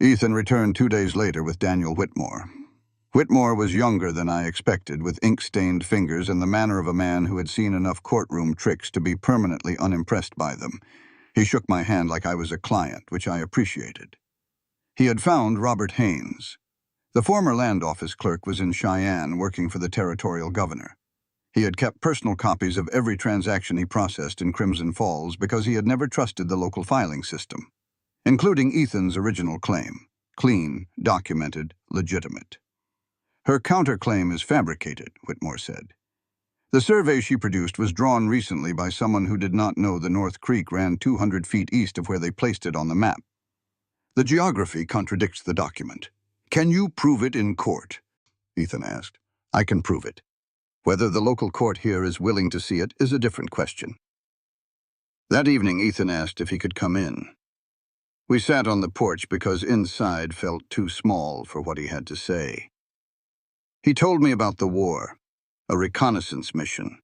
Ethan returned 2 days later with Daniel Whitmore. Whitmore was younger than I expected, with ink-stained fingers and the manner of a man who had seen enough courtroom tricks to be permanently unimpressed by them. He shook my hand like I was a client, which I appreciated. He had found Robert Haynes. The former land office clerk was in Cheyenne working for the territorial governor. He had kept personal copies of every transaction he processed in Crimson Falls because he had never trusted the local filing system, including Ethan's original claim: clean, documented, legitimate. "Her counterclaim is fabricated," Whitmore said. "The survey she produced was drawn recently by someone who did not know the North Creek ran 200 feet east of where they placed it on the map. The geography contradicts the document." "Can you prove it in court?" Ethan asked. "I can prove it. Whether the local court here is willing to see it is a different question." That evening, Ethan asked if he could come in. We sat on the porch because inside felt too small for what he had to say. He told me about the war, a reconnaissance mission,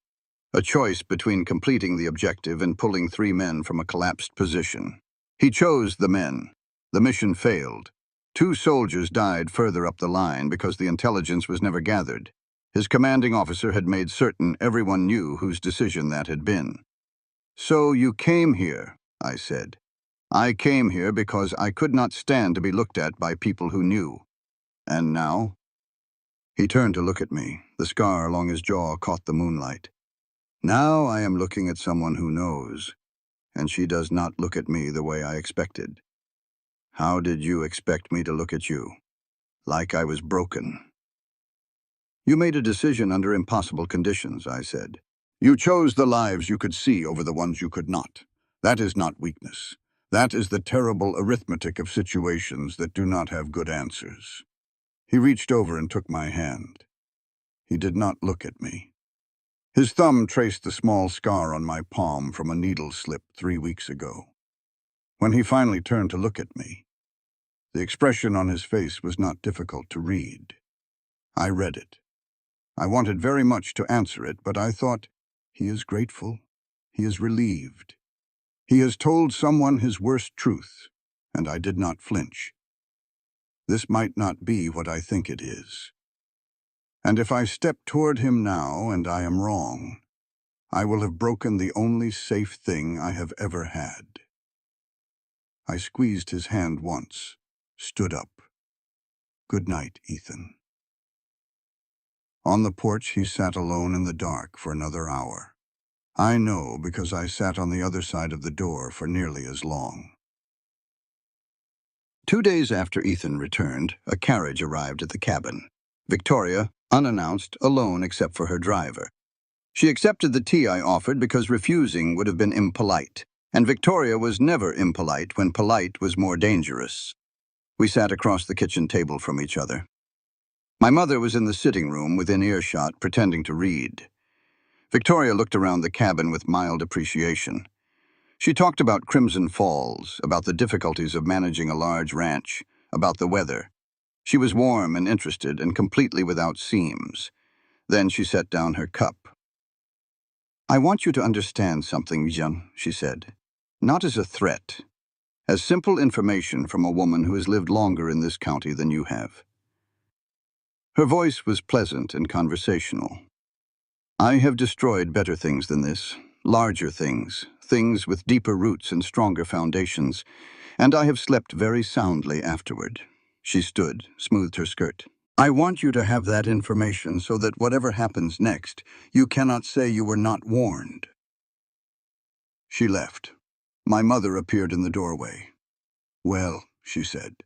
a choice between completing the objective and pulling 3 men from a collapsed position. He chose the men. The mission failed. 2 soldiers died further up the line because the intelligence was never gathered. His commanding officer had made certain everyone knew whose decision that had been. "So you came here," I said. "I came here because I could not stand to be looked at by people who knew. And now?" He turned to look at me. The scar along his jaw caught the moonlight. "Now I am looking at someone who knows, and she does not look at me the way I expected." "How did you expect me to look at you?" "Like I was broken." "You made a decision under impossible conditions," I said. "You chose the lives you could see over the ones you could not. That is not weakness. That is the terrible arithmetic of situations that do not have good answers." He reached over and took my hand. He did not look at me. His thumb traced the small scar on my palm from a needle slip 3 weeks ago. When he finally turned to look at me, the expression on his face was not difficult to read. I read it. I wanted very much to answer it, but I thought, he is grateful. He is relieved. He has told someone his worst truth, and I did not flinch. This might not be what I think it is. And if I step toward him now and I am wrong, I will have broken the only safe thing I have ever had. I squeezed his hand once, stood up. "Good night, Ethan." On the porch, he sat alone in the dark for another hour. I know because I sat on the other side of the door for nearly as long. 2 days after Ethan returned, a carriage arrived at the cabin. Victoria, unannounced, alone except for her driver. She accepted the tea I offered because refusing would have been impolite, and Victoria was never impolite when polite was more dangerous. We sat across the kitchen table from each other. My mother was in the sitting room within earshot, pretending to read. Victoria looked around the cabin with mild appreciation. She talked about Crimson Falls, about the difficulties of managing a large ranch, about the weather. She was warm and interested and completely without seams. Then she set down her cup. "I want you to understand something, Jean," she said. "Not as a threat, as simple information from a woman who has lived longer in this county than you have." Her voice was pleasant and conversational. "I have destroyed better things than this, larger things, things with deeper roots and stronger foundations, and I have slept very soundly afterward." She stood, smoothed her skirt. "I want you to have that information so that whatever happens next, you cannot say you were not warned." She left. My mother appeared in the doorway. "Well," she said.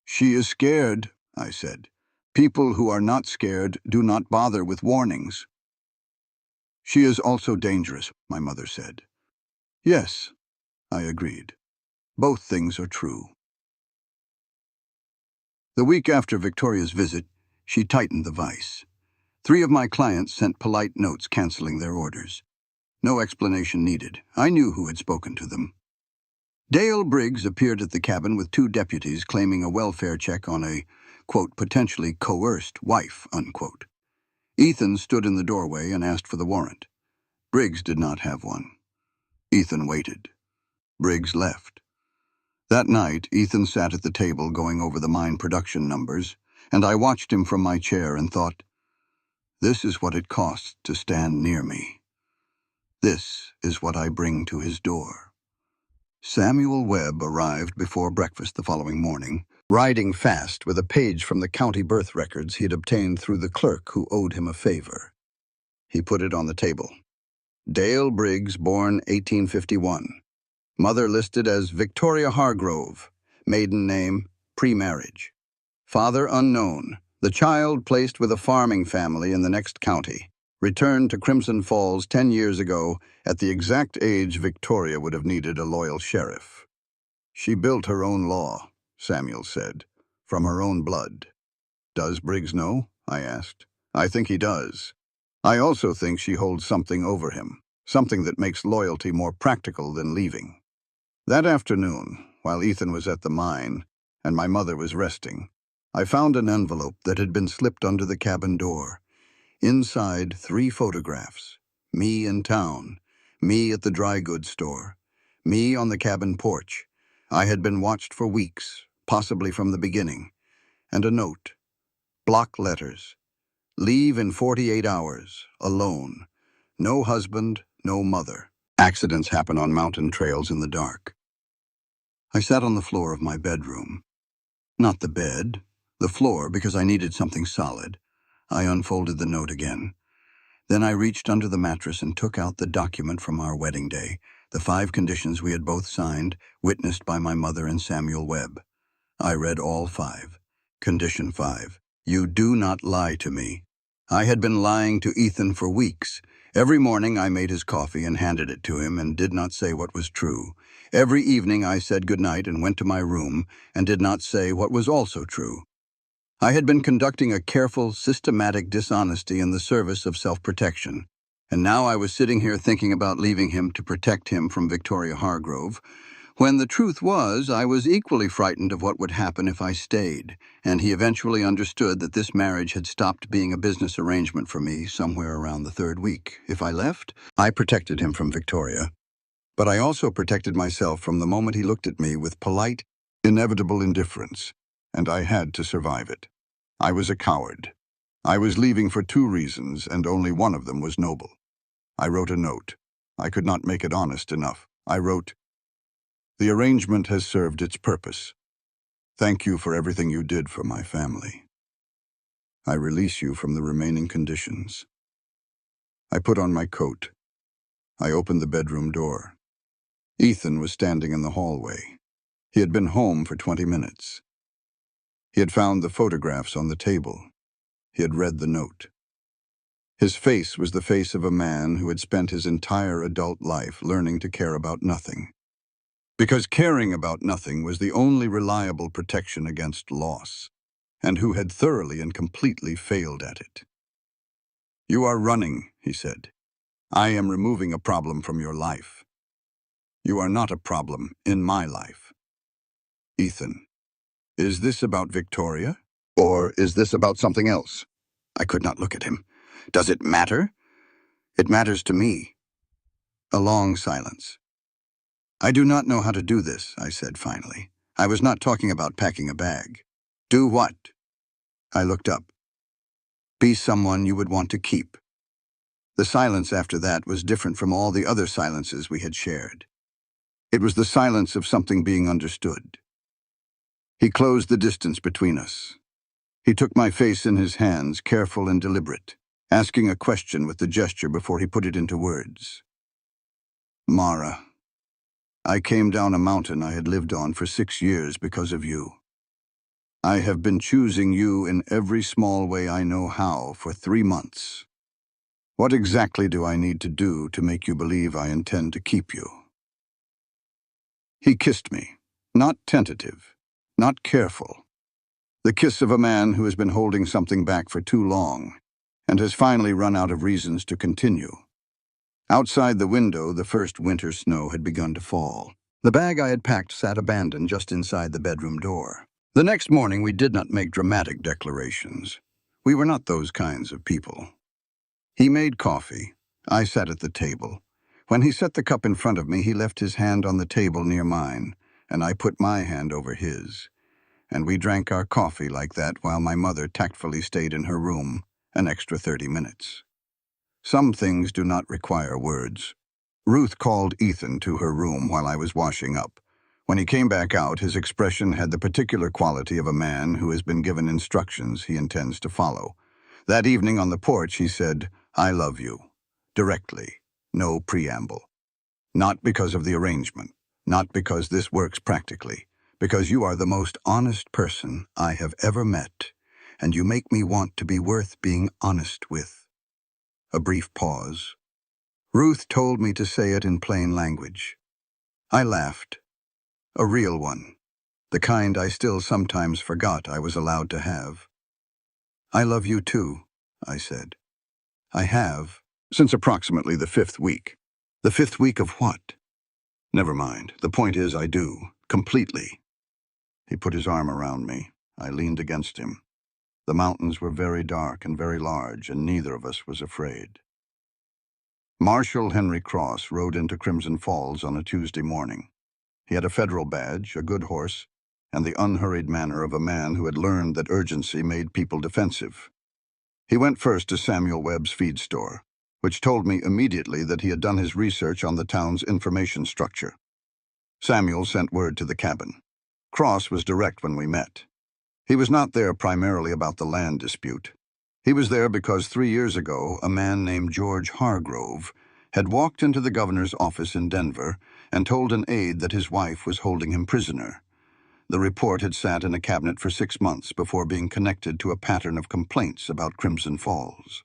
"She is scared," I said. "People who are not scared do not bother with warnings." "She is also dangerous," my mother said. "Yes," I agreed. "Both things are true." The week after Victoria's visit, she tightened the vice. 3 of my clients sent polite notes canceling their orders. No explanation needed. I knew who had spoken to them. Dale Briggs appeared at the cabin with 2 deputies claiming a welfare check on a, quote, potentially coerced wife, unquote. Ethan stood in the doorway and asked for the warrant. Briggs did not have one. Ethan waited. Briggs left. That night, Ethan sat at the table going over the mine production numbers, and I watched him from my chair and thought, this is what it costs to stand near me. This is what I bring to his door. Samuel Webb arrived before breakfast the following morning, riding fast with a page from the county birth records he had obtained through the clerk who owed him a favor. He put it on the table. Dale Briggs, born 1851. Mother listed as Victoria Hargrove. Maiden name, pre-marriage. Father unknown. The child placed with a farming family in the next county. Returned to Crimson Falls 10 years ago at the exact age Victoria would have needed a loyal sheriff. She built her own law, Samuel said, from her own blood. Does Briggs know? I asked. I think he does. I also think she holds something over him, something that makes loyalty more practical than leaving. That afternoon, while Ethan was at the mine and my mother was resting, I found an envelope that had been slipped under the cabin door. Inside, 3 photographs. Me in town, me at the dry goods store, me on the cabin porch. I had been watched for weeks, possibly from the beginning. And a note. Block letters. Leave in 48 hours, alone. No husband, no mother. Accidents happen on mountain trails in the dark. I sat on the floor of my bedroom. Not the bed, the floor, because I needed something solid. I unfolded the note again. Then I reached under the mattress and took out the document from our wedding day, the 5 conditions we had both signed, witnessed by my mother and Samuel Webb. I read all 5. Condition 5. You do not lie to me. I had been lying to Ethan for weeks. Every morning I made his coffee and handed it to him and did not say what was true. Every evening I said goodnight and went to my room and did not say what was also true. I had been conducting a careful, systematic dishonesty in the service of self-protection, and now I was sitting here thinking about leaving him to protect him from Victoria Hargrove, when the truth was I was equally frightened of what would happen if I stayed, and he eventually understood that this marriage had stopped being a business arrangement for me somewhere around the 3rd week. If I left, I protected him from Victoria, but I also protected myself from the moment he looked at me with polite, inevitable indifference, and I had to survive it. I was a coward. I was leaving for 2 reasons, and only one of them was noble. I wrote a note. I could not make it honest enough. I wrote, "The arrangement has served its purpose. Thank you for everything you did for my family. I release you from the remaining conditions." I put on my coat. I opened the bedroom door. Ethan was standing in the hallway. He had been home for 20 minutes. He had found the photographs on the table. He had read the note. His face was the face of a man who had spent his entire adult life learning to care about nothing. Because caring about nothing was the only reliable protection against loss, and who had thoroughly and completely failed at it. "You are running," he said. "I am removing a problem from your life. You are not a problem in my life." "Ethan, is this about Victoria? Or is this about something else?" I could not look at him. "Does it matter?" "It matters to me." A long silence. "I do not know how to do this," I said finally. I was not talking about packing a bag. "Do what?" I looked up. "Be someone you would want to keep." The silence after that was different from all the other silences we had shared. It was the silence of something being understood. He closed the distance between us. He took my face in his hands, careful and deliberate, asking a question with the gesture before he put it into words. "Mara, I came down a mountain I had lived on for 6 years because of you. I have been choosing you in every small way I know how for 3 months. What exactly do I need to do to make you believe I intend to keep you?" He kissed me, not tentative, not careful. The kiss of a man who has been holding something back for too long and has finally run out of reasons to continue. Outside the window, the first winter snow had begun to fall. The bag I had packed sat abandoned just inside the bedroom door. The next morning, we did not make dramatic declarations. We were not those kinds of people. He made coffee. I sat at the table. When he set the cup in front of me, he left his hand on the table near mine, and I put my hand over his. And we drank our coffee like that while my mother tactfully stayed in her room an extra 30 minutes. Some things do not require words. Ruth called Ethan to her room while I was washing up. When he came back out, his expression had the particular quality of a man who has been given instructions he intends to follow. That evening on the porch, he said, "I love you," directly, no preamble. Not because of the arrangement, not because this works practically, because you are the most honest person I have ever met, and you make me want to be worth being honest with. A brief pause. Ruth told me to say it in plain language. I laughed. A real one. The kind I still sometimes forgot I was allowed to have. "I love you too," I said. "I have, since approximately the 5th week." "The 5th week of what?" "Never mind. The point is I do. Completely." He put his arm around me. I leaned against him. The mountains were very dark and very large, and neither of us was afraid. Marshal Henry Cross rode into Crimson Falls on a Tuesday morning. He had a federal badge, a good horse, and the unhurried manner of a man who had learned that urgency made people defensive. He went first to Samuel Webb's feed store, which told me immediately that he had done his research on the town's information structure. Samuel sent word to the cabin. Cross was direct when we met. He was not there primarily about the land dispute. He was there because 3 years ago, a man named George Hargrove had walked into the governor's office in Denver and told an aide that his wife was holding him prisoner. The report had sat in a cabinet for 6 months before being connected to a pattern of complaints about Crimson Falls.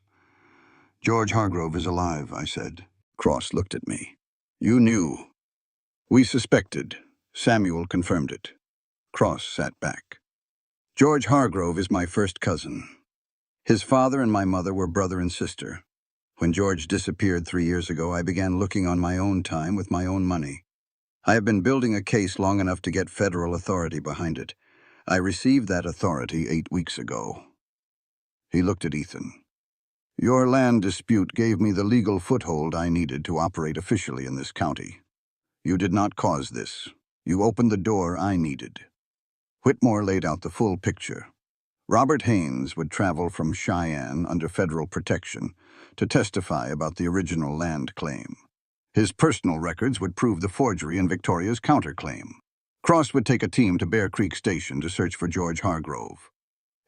"George Hargrove is alive," I said. Cross looked at me. "You knew." "We suspected. Samuel confirmed it." Cross sat back. "George Hargrove is my first cousin. His father and my mother were brother and sister. When George disappeared 3 years ago, I began looking on my own time with my own money. I have been building a case long enough to get federal authority behind it. I received that authority 8 weeks ago." He looked at Ethan. "Your land dispute gave me the legal foothold I needed to operate officially in this county. You did not cause this. You opened the door I needed." Whitmore laid out the full picture. Robert Haynes would travel from Cheyenne under federal protection to testify about the original land claim. His personal records would prove the forgery in Victoria's counterclaim. Cross would take a team to Bear Creek Station to search for George Hargrove.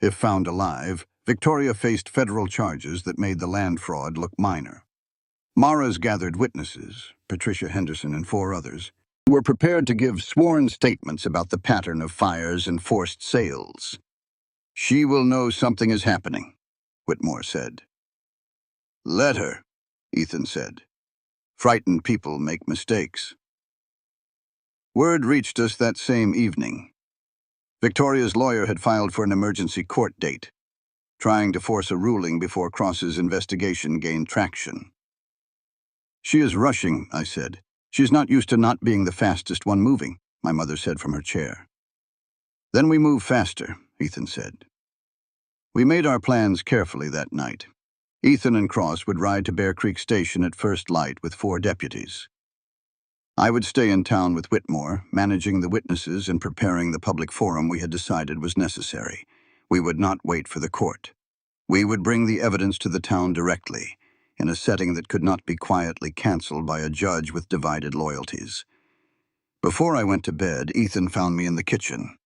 If found alive, Victoria faced federal charges that made the land fraud look minor. Mara's gathered witnesses, Patricia Henderson and 4 others, were prepared to give sworn statements about the pattern of fires and forced sales. "She will know something is happening." Whitmore said. Let her, Ethan said. Frightened people make mistakes. Word reached us that same evening. Victoria's lawyer had filed for an emergency court date, trying to force a ruling before Cross's investigation gained traction. She is rushing, I said. She is not used to not being the fastest one moving, my mother said from her chair. Then we move faster, Ethan said. We made our plans carefully that night. Ethan and Cross would ride to Bear Creek Station at first light with 4 deputies. I would stay in town with Whitmore, managing the witnesses and preparing the public forum we had decided was necessary. We would not wait for the court. We would bring the evidence to the town directly, in a setting that could not be quietly canceled by a judge with divided loyalties. Before I went to bed, Ethan found me in the kitchen.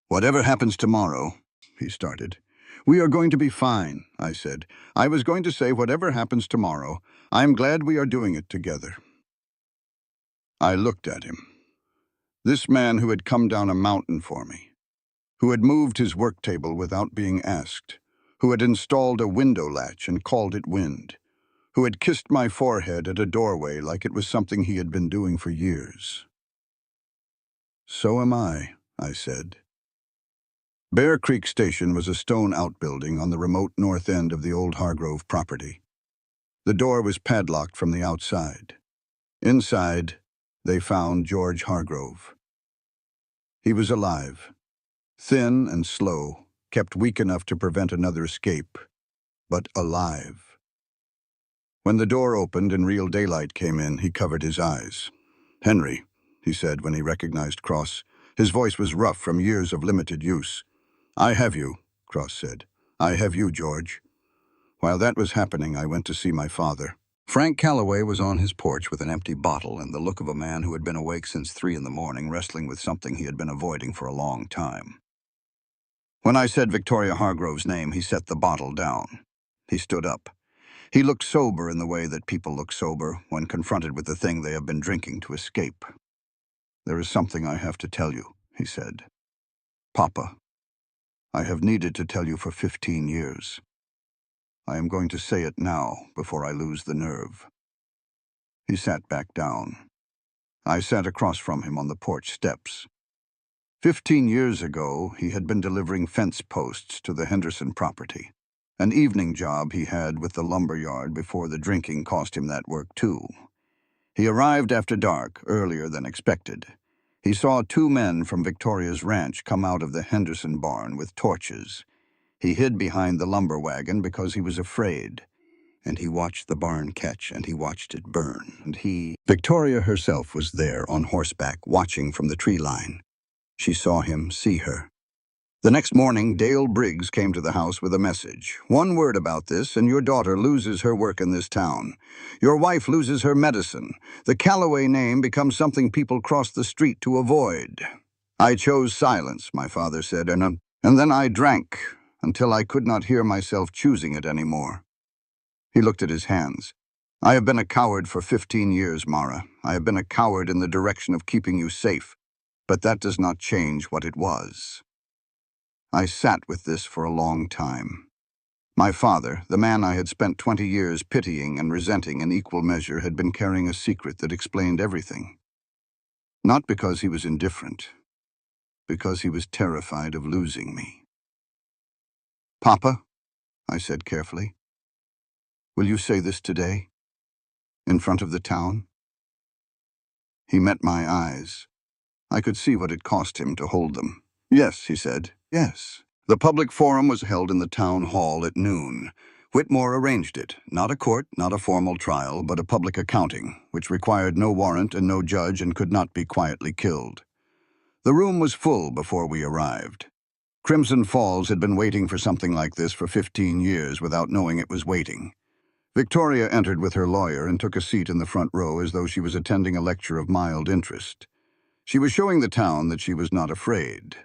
Whatever happens tomorrow, he started. We are going to be fine, I said. I was going to say whatever happens tomorrow, I am glad we are doing it together. I looked at him. This man who had come down a mountain for me, who had moved his work table without being asked, who had installed a window latch and called it wind, who had kissed my forehead at a doorway like it was something he had been doing for years. So am I said. Bear Creek Station was a stone outbuilding on the remote north end of the old Hargrove property. The door was padlocked from the outside. Inside, they found George Hargrove. He was alive, thin and slow, kept weak enough to prevent another escape, but alive. When the door opened and real daylight came in, he covered his eyes. Henry, he said when he recognized Cross. His voice was rough from years of limited use. I have you, Cross said. I have you, George. While that was happening, I went to see my father. Frank Calloway was on his porch with an empty bottle and the look of a man who had been awake since 3 a.m, wrestling with something he had been avoiding for a long time. When I said Victoria Hargrove's name, he set the bottle down. He stood up. He looked sober in the way that people look sober when confronted with the thing they have been drinking to escape. There is something I have to tell you, he said. Papa, I have needed to tell you for 15 years. I am going to say it now before I lose the nerve. He sat back down. I sat across from him on the porch steps. 15 years ago, he had been delivering fence posts to the Henderson property, an evening job he had with the lumber yard before the drinking cost him that work too. He arrived after dark, earlier than expected. He saw 2 men from Victoria's ranch come out of the Henderson barn with torches. He hid behind the lumber wagon because he was afraid, and he watched the barn catch, and he watched it burn, and Victoria herself was there on horseback, watching from the tree line. She saw him see her. The next morning, Dale Briggs came to the house with a message. 1 word about this, and your daughter loses her work in this town. Your wife loses her medicine. The Calloway name becomes something people cross the street to avoid. I chose silence, my father said, and then I drank, until I could not hear myself choosing it anymore. He looked at his hands. I have been a coward for 15 years, Mara. I have been a coward in the direction of keeping you safe, but that does not change what it was. I sat with this for a long time. My father, the man I had spent 20 years pitying and resenting in equal measure, had been carrying a secret that explained everything. Not because he was indifferent, because he was terrified of losing me. Papa, I said carefully, will you say this today, in front of the town? He met my eyes. I could see what it cost him to hold them. Yes, he said, yes. The public forum was held in the town hall at noon. Whitmore arranged it, not a court, not a formal trial, but a public accounting, which required no warrant and no judge and could not be quietly killed. The room was full before we arrived. Crimson Falls had been waiting for something like this for 15 years without knowing it was waiting. Victoria entered with her lawyer and took a seat in the front row as though she was attending a lecture of mild interest. She was showing the town that she was not afraid.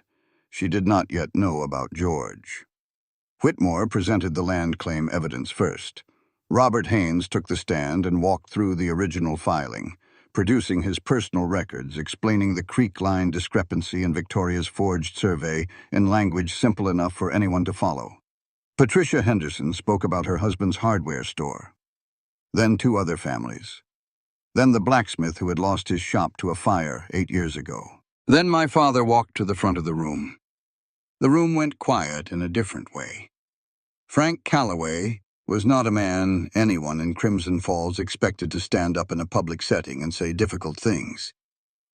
She did not yet know about George. Whitmore presented the land claim evidence first. Robert Haynes took the stand and walked through the original filing, producing his personal records, explaining the creek line discrepancy in Victoria's forged survey in language simple enough for anyone to follow. Patricia Henderson spoke about her husband's hardware store, then 2 other families, then the blacksmith who had lost his shop to a fire 8 years ago. Then my father walked to the front of the room. The room went quiet in a different way. Frank Calloway was not a man anyone in Crimson Falls expected to stand up in a public setting and say difficult things.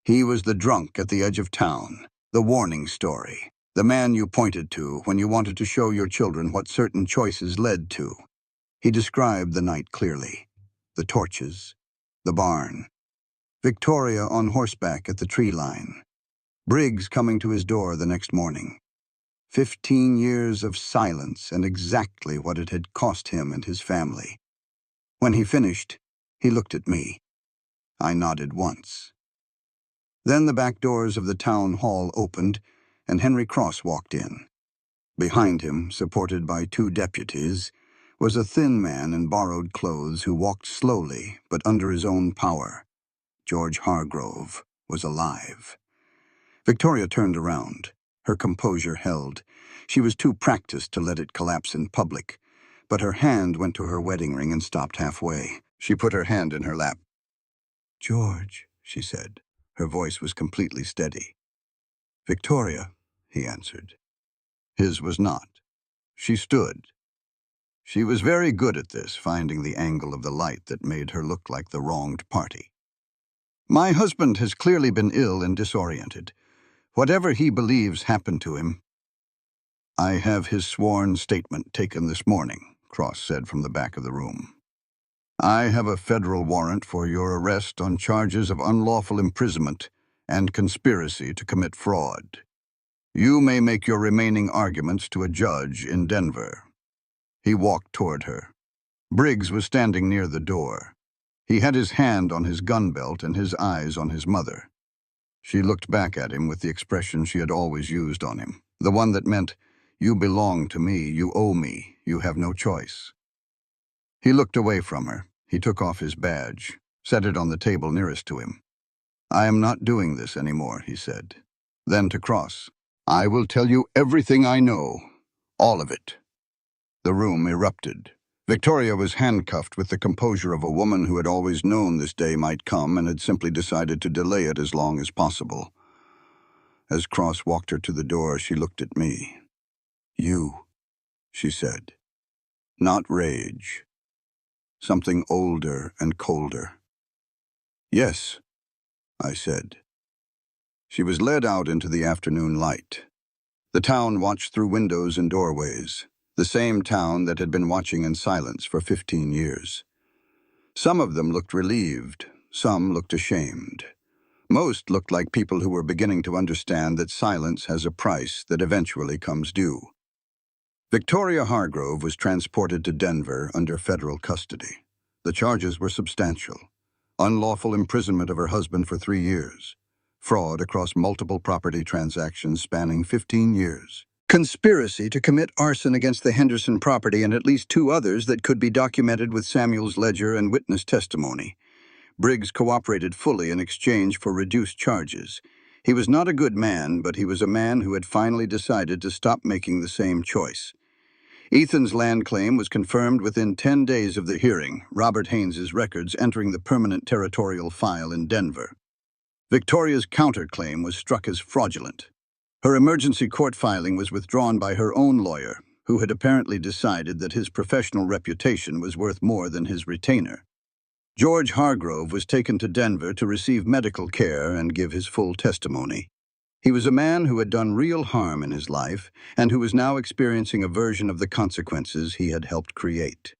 He was the drunk at the edge of town, the warning story, the man you pointed to when you wanted to show your children what certain choices led to. He described the night clearly. The torches, the barn, Victoria on horseback at the tree line, Briggs coming to his door the next morning. 15 years of silence and exactly what it had cost him and his family. When he finished, he looked at me. I nodded once. Then the back doors of the town hall opened, and Henry Cross walked in. Behind him, supported by 2 deputies, was a thin man in borrowed clothes who walked slowly but under his own power. George Hargrove was alive. Victoria turned around. Her composure held. She was too practiced to let it collapse in public, but her hand went to her wedding ring and stopped halfway. She put her hand in her lap. "George," she said. Her voice was completely steady. "Victoria," he answered. His was not. She stood. She was very good at this, finding the angle of the light that made her look like the wronged party. "My husband has clearly been ill and disoriented. Whatever he believes happened to him." "I have his sworn statement taken this morning," Cross said from the back of the room. "I have a federal warrant for your arrest on charges of unlawful imprisonment and conspiracy to commit fraud. You may make your remaining arguments to a judge in Denver." He walked toward her. Briggs was standing near the door. He had his hand on his gun belt and his eyes on his mother. She looked back at him with the expression she had always used on him, the one that meant, "You belong to me, you owe me, you have no choice." He looked away from her. He took off his badge, set it on the table nearest to him. "I am not doing this anymore," he said. Then to Cross, "I will tell you everything I know, all of it." The room erupted. Victoria was handcuffed with the composure of a woman who had always known this day might come and had simply decided to delay it as long as possible. As Cross walked her to the door, she looked at me. "You," she said. Not rage. Something older and colder. "Yes," I said. She was led out into the afternoon light. The town watched through windows and doorways, the same town that had been watching in silence for 15 years. Some of them looked relieved, some looked ashamed. Most looked like people who were beginning to understand that silence has a price that eventually comes due. Victoria Hargrove was transported to Denver under federal custody. The charges were substantial. Unlawful imprisonment of her husband for 3 years. Fraud across multiple property transactions spanning 15 years. Conspiracy to commit arson against the Henderson property and at least 2 others that could be documented with Samuel's ledger and witness testimony. Briggs cooperated fully in exchange for reduced charges. He was not a good man, but he was a man who had finally decided to stop making the same choice. Ethan's land claim was confirmed within 10 days of the hearing, Robert Haynes's records entering the permanent territorial file in Denver. Victoria's counterclaim was struck as fraudulent. Her emergency court filing was withdrawn by her own lawyer, who had apparently decided that his professional reputation was worth more than his retainer. George Hargrove was taken to Denver to receive medical care and give his full testimony. He was a man who had done real harm in his life and who was now experiencing a version of the consequences he had helped create.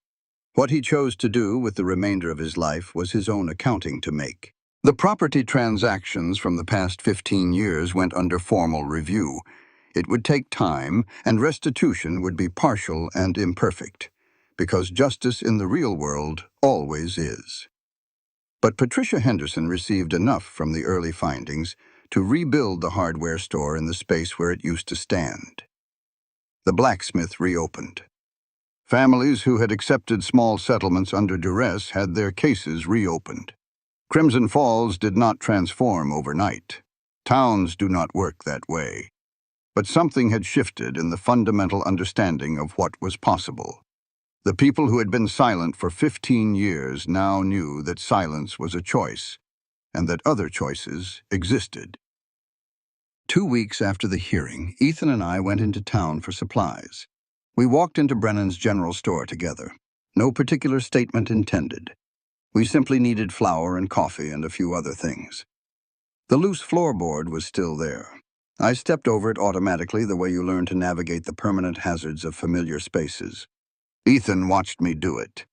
What he chose to do with the remainder of his life was his own accounting to make. The property transactions from the past 15 years went under formal review. It would take time, and restitution would be partial and imperfect, because justice in the real world always is. But Patricia Henderson received enough from the early findings to rebuild the hardware store in the space where it used to stand. The blacksmith reopened. Families who had accepted small settlements under duress had their cases reopened. Crimson Falls did not transform overnight. Towns do not work that way. But something had shifted in the fundamental understanding of what was possible. The people who had been silent for 15 years now knew that silence was a choice, and that other choices existed. 2 weeks after the hearing, Ethan and I went into town for supplies. We walked into Brennan's general store together. No particular statement intended. We simply needed flour and coffee and a few other things. The loose floorboard was still there. I stepped over it automatically, the way you learn to navigate the permanent hazards of familiar spaces. Ethan watched me do it,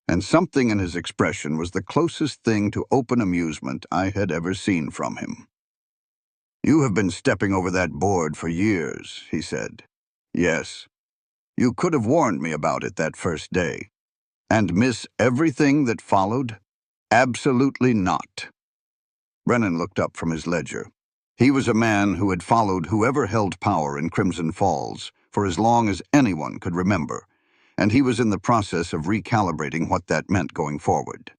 and something in his expression was the closest thing to open amusement I had ever seen from him. "You have been stepping over that board for years," he said. "Yes. You could have warned me about it that first day. And miss everything that followed? Absolutely not." Brennan looked up from his ledger. He was a man who had followed whoever held power in Crimson Falls for as long as anyone could remember, and he was in the process of recalibrating what that meant going forward.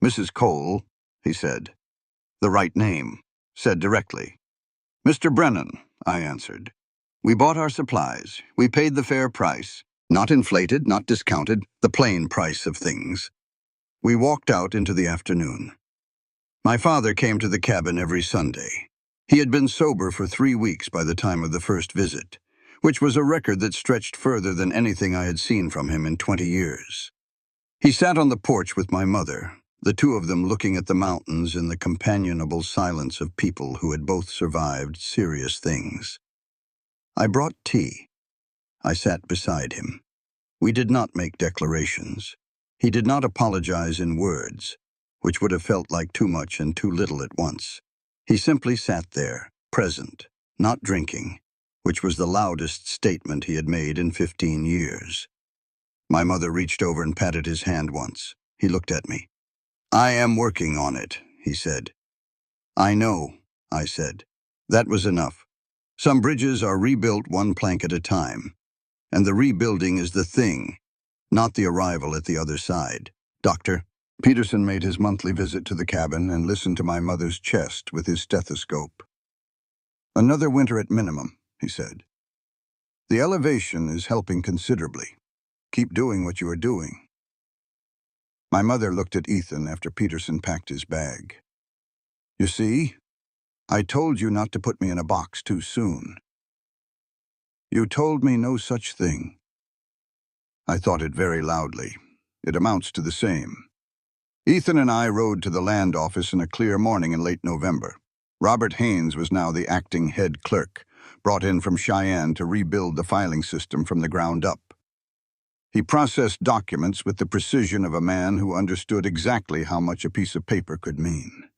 "Mrs. Cole," he said. "The right name," said directly. "Mr. Brennan," I answered. "We bought our supplies. We paid the fair price. Not inflated, not discounted, the plain price of things." We walked out into the afternoon. My father came to the cabin every Sunday. He had been sober for 3 weeks by the time of the first visit, which was a record that stretched further than anything I had seen from him in 20 years. He sat on the porch with my mother, the two of them looking at the mountains in the companionable silence of people who had both survived serious things. I brought tea. I sat beside him. We did not make declarations. He did not apologize in words, which would have felt like too much and too little at once. He simply sat there, present, not drinking, which was the loudest statement he had made in 15 years. My mother reached over and patted his hand once. He looked at me. "I am working on it," he said. "I know," I said. That was enough. Some bridges are rebuilt one plank at a time, and the rebuilding is the thing, not the arrival at the other side. "Doctor." Peterson made his monthly visit to the cabin and listened to my mother's chest with his stethoscope. "Another winter at minimum," he said. "The elevation is helping considerably. Keep doing what you are doing." My mother looked at Ethan after Peterson packed his bag. "You see, I told you not to put me in a box too soon." "You told me no such thing." I thought it very loudly. It amounts to the same. Ethan and I rode to the land office in a clear morning in late November. Robert Haynes was now the acting head clerk, brought in from Cheyenne to rebuild the filing system from the ground up. He processed documents with the precision of a man who understood exactly how much a piece of paper could mean.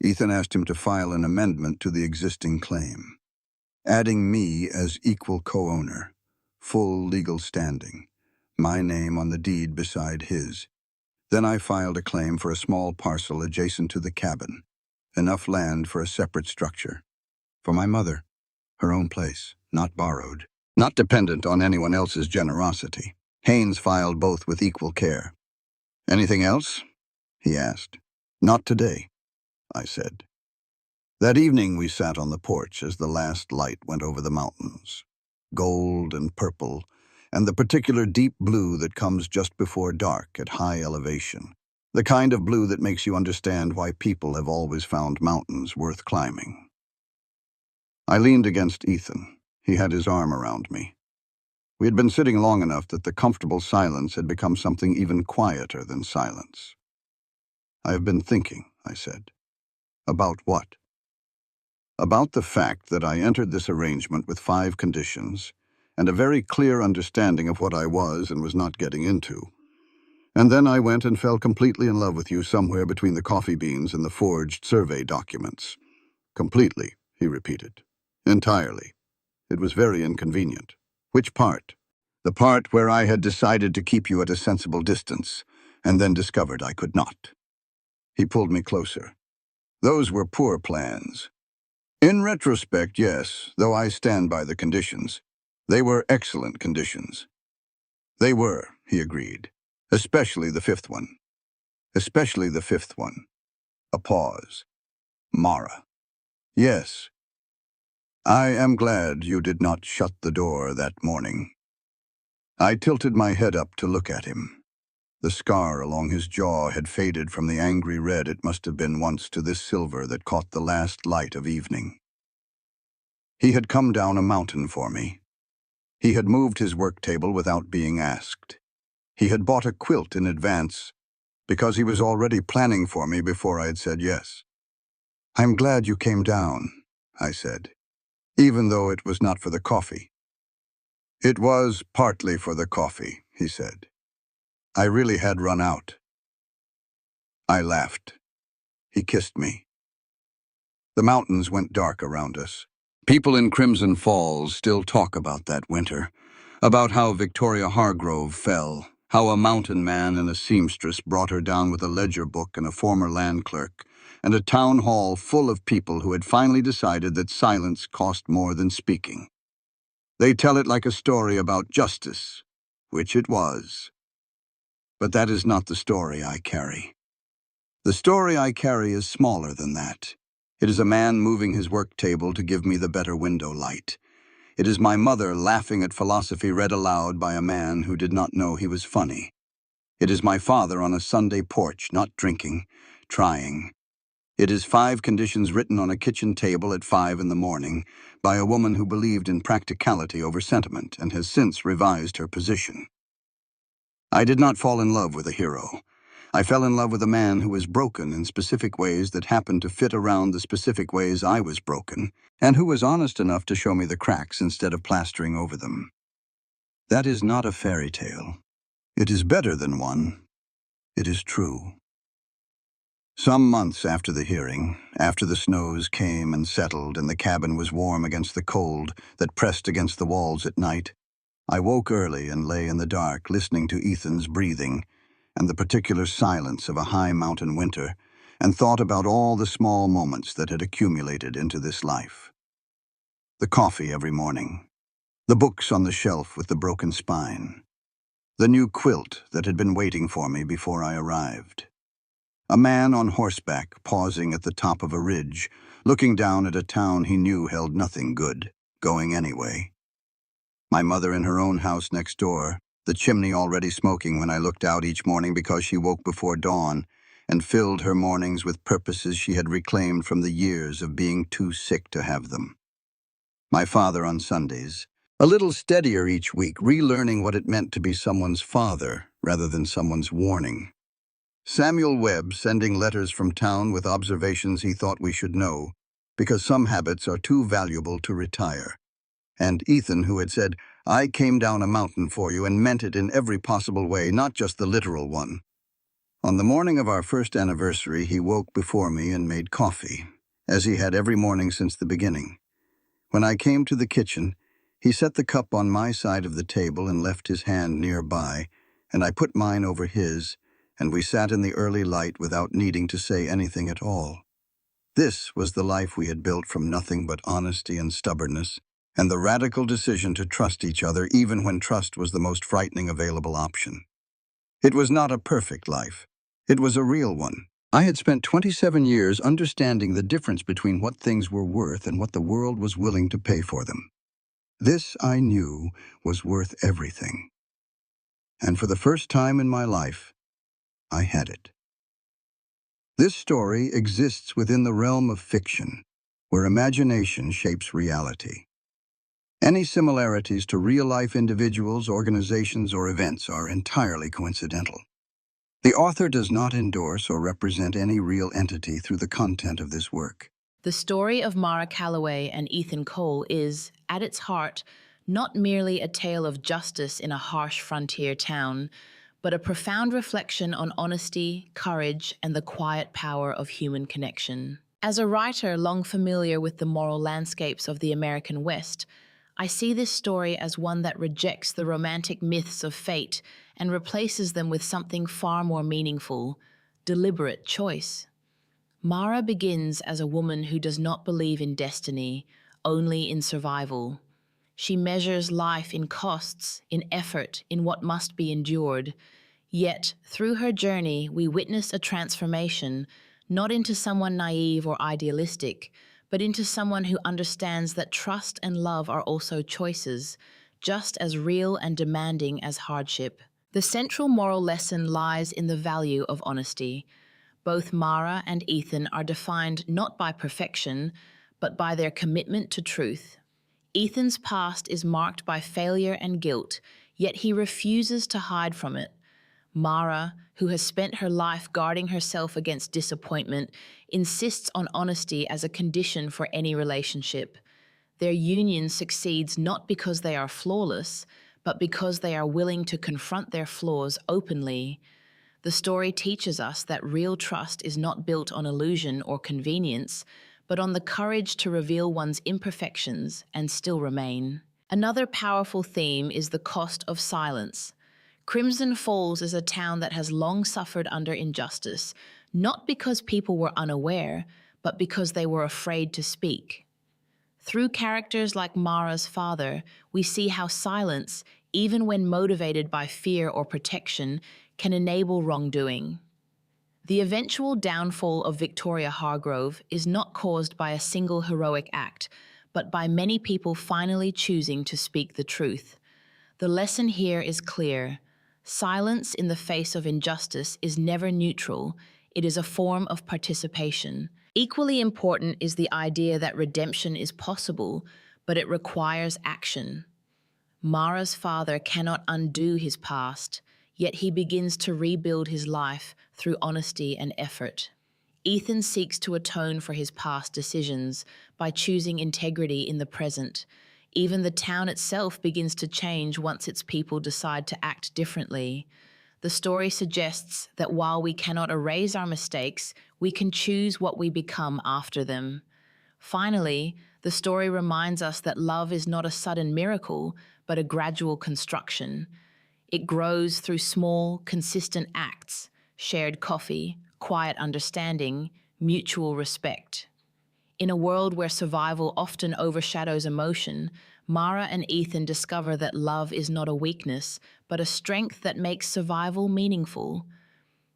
Ethan asked him to file an amendment to the existing claim, adding me as equal co-owner, full legal standing, my name on the deed beside his. Then I filed a claim for a small parcel adjacent to the cabin, enough land for a separate structure. For my mother, her own place, not borrowed, not dependent on anyone else's generosity. Haynes filed both with equal care. "Anything else?" he asked. "Not today," I said. That evening we sat on the porch as the last light went over the mountains. Gold and purple, and the particular deep blue that comes just before dark at high elevation. The kind of blue that makes you understand why people have always found mountains worth climbing. I leaned against Ethan. He had his arm around me. We had been sitting long enough that the comfortable silence had become something even quieter than silence. "I have been thinking," I said. "About what?" "About the fact that I entered this arrangement with 5 conditions, and a very clear understanding of what I was and was not getting into. And then I went and fell completely in love with you somewhere between the coffee beans and the forged survey documents." "Completely," he repeated. "Entirely. It was very inconvenient." "Which part?" "The part where I had decided to keep you at a sensible distance, and then discovered I could not." He pulled me closer. "Those were poor plans." "In retrospect, yes, though I stand by the conditions. They were excellent conditions." "They were," he agreed. "Especially the 5th one." "Especially the 5th one." A pause. "Mara." "Yes." I am glad you did not shut the door that morning. I tilted my head up to look at him. The scar along his jaw had faded from the angry red it must have been once to this silver that caught the last light of evening. He had come down a mountain for me. He had moved his work table without being asked. He had bought a quilt in advance because he was already planning for me before I had said yes. "I'm glad you came down," I said, "even though it was not for the coffee." "It was partly for the coffee," he said. "I really had run out." I laughed. He kissed me. The mountains went dark around us. People in Crimson Falls still talk about that winter, about how Victoria Hargrove fell, how a mountain man and a seamstress brought her down with a ledger book and a former land clerk, and a town hall full of people who had finally decided that silence cost more than speaking. They tell it like a story about justice, which it was. But that is not the story I carry. The story I carry is smaller than that. It is a man moving his work table to give me the better window light. It is my mother laughing at philosophy read aloud by a man who did not know he was funny. It is my father on a Sunday porch, not drinking, trying. It is 5 conditions written on a kitchen table at 5 in the morning by a woman who believed in practicality over sentiment and has since revised her position. I did not fall in love with a hero. I fell in love with a man who was broken in specific ways that happened to fit around the specific ways I was broken, and who was honest enough to show me the cracks instead of plastering over them. That is not a fairy tale. It is better than one. It is true. Some months after the hearing, after the snows came and settled and the cabin was warm against the cold that pressed against the walls at night, I woke early and lay in the dark listening to Ethan's breathing and the particular silence of a high mountain winter, and thought about all the small moments that had accumulated into this life. The coffee every morning, the books on the shelf with the broken spine, the new quilt that had been waiting for me before I arrived. A man on horseback pausing at the top of a ridge, looking down at a town he knew held nothing good, going anyway. My mother in her own house next door, the chimney already smoking when I looked out each morning because she woke before dawn and filled her mornings with purposes she had reclaimed from the years of being too sick to have them. My father on Sundays, a little steadier each week, relearning what it meant to be someone's father rather than someone's warning. Samuel Webb sending letters from town with observations he thought we should know, because some habits are too valuable to retire. And Ethan, who had said, "I came down a mountain for you," and meant it in every possible way, not just the literal one. On the morning of our first anniversary, he woke before me and made coffee, as he had every morning since the beginning. When I came to the kitchen, he set the cup on my side of the table and left his hand nearby, and I put mine over his, and we sat in the early light without needing to say anything at all. This was the life we had built from nothing but honesty and stubbornness, and the radical decision to trust each other even when trust was the most frightening available option. It was not a perfect life. It was a real one. I had spent 27 years understanding the difference between what things were worth and what the world was willing to pay for them. This, I knew, was worth everything. And for the first time in my life, I had it. This story exists within the realm of fiction, where imagination shapes reality. Any similarities to real-life individuals, organizations, or events are entirely coincidental. The author does not endorse or represent any real entity through the content of this work. The story of Mara Calloway and Ethan Cole is, at its heart, not merely a tale of justice in a harsh frontier town, but a profound reflection on honesty, courage, and the quiet power of human connection. As a writer long familiar with the moral landscapes of the American West, I see this story as one that rejects the romantic myths of fate and replaces them with something far more meaningful: deliberate choice. Mara begins as a woman who does not believe in destiny, only in survival. She measures life in costs, in effort, in what must be endured. Yet, through her journey, we witness a transformation, not into someone naive or idealistic, but into someone who understands that trust and love are also choices, just as real and demanding as hardship. The central moral lesson lies in the value of honesty. Both Mara and Ethan are defined not by perfection, but by their commitment to truth. Ethan's past is marked by failure and guilt, yet he refuses to hide from it. Mara, who has spent her life guarding herself against disappointment, insists on honesty as a condition for any relationship. Their union succeeds not because they are flawless, but because they are willing to confront their flaws openly. The story teaches us that real trust is not built on illusion or convenience, but on the courage to reveal one's imperfections and still remain. Another powerful theme is the cost of silence. Crimson Falls is a town that has long suffered under injustice, not because people were unaware, but because they were afraid to speak. Through characters like Mara's father, we see how silence, even when motivated by fear or protection, can enable wrongdoing. The eventual downfall of Victoria Hargrove is not caused by a single heroic act, but by many people finally choosing to speak the truth. The lesson here is clear. Silence in the face of injustice is never neutral. It is a form of participation. Equally important is the idea that redemption is possible, but it requires action. Mara's father cannot undo his past, yet he begins to rebuild his life through honesty and effort. Ethan seeks to atone for his past decisions by choosing integrity in the present. Even the town itself begins to change once its people decide to act differently. The story suggests that while we cannot erase our mistakes, we can choose what we become after them. Finally, the story reminds us that love is not a sudden miracle, but a gradual construction. It grows through small, consistent acts, shared coffee, quiet understanding, mutual respect. In a world where survival often overshadows emotion, Mara and Ethan discover that love is not a weakness, but a strength that makes survival meaningful.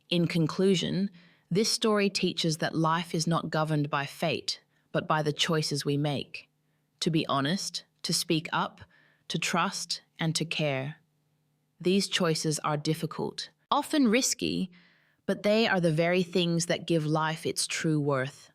In conclusion, this story teaches that life is not governed by fate, but by the choices we make. To be honest, to speak up, to trust, and to care. These choices are difficult, often risky, but they are the very things that give life its true worth.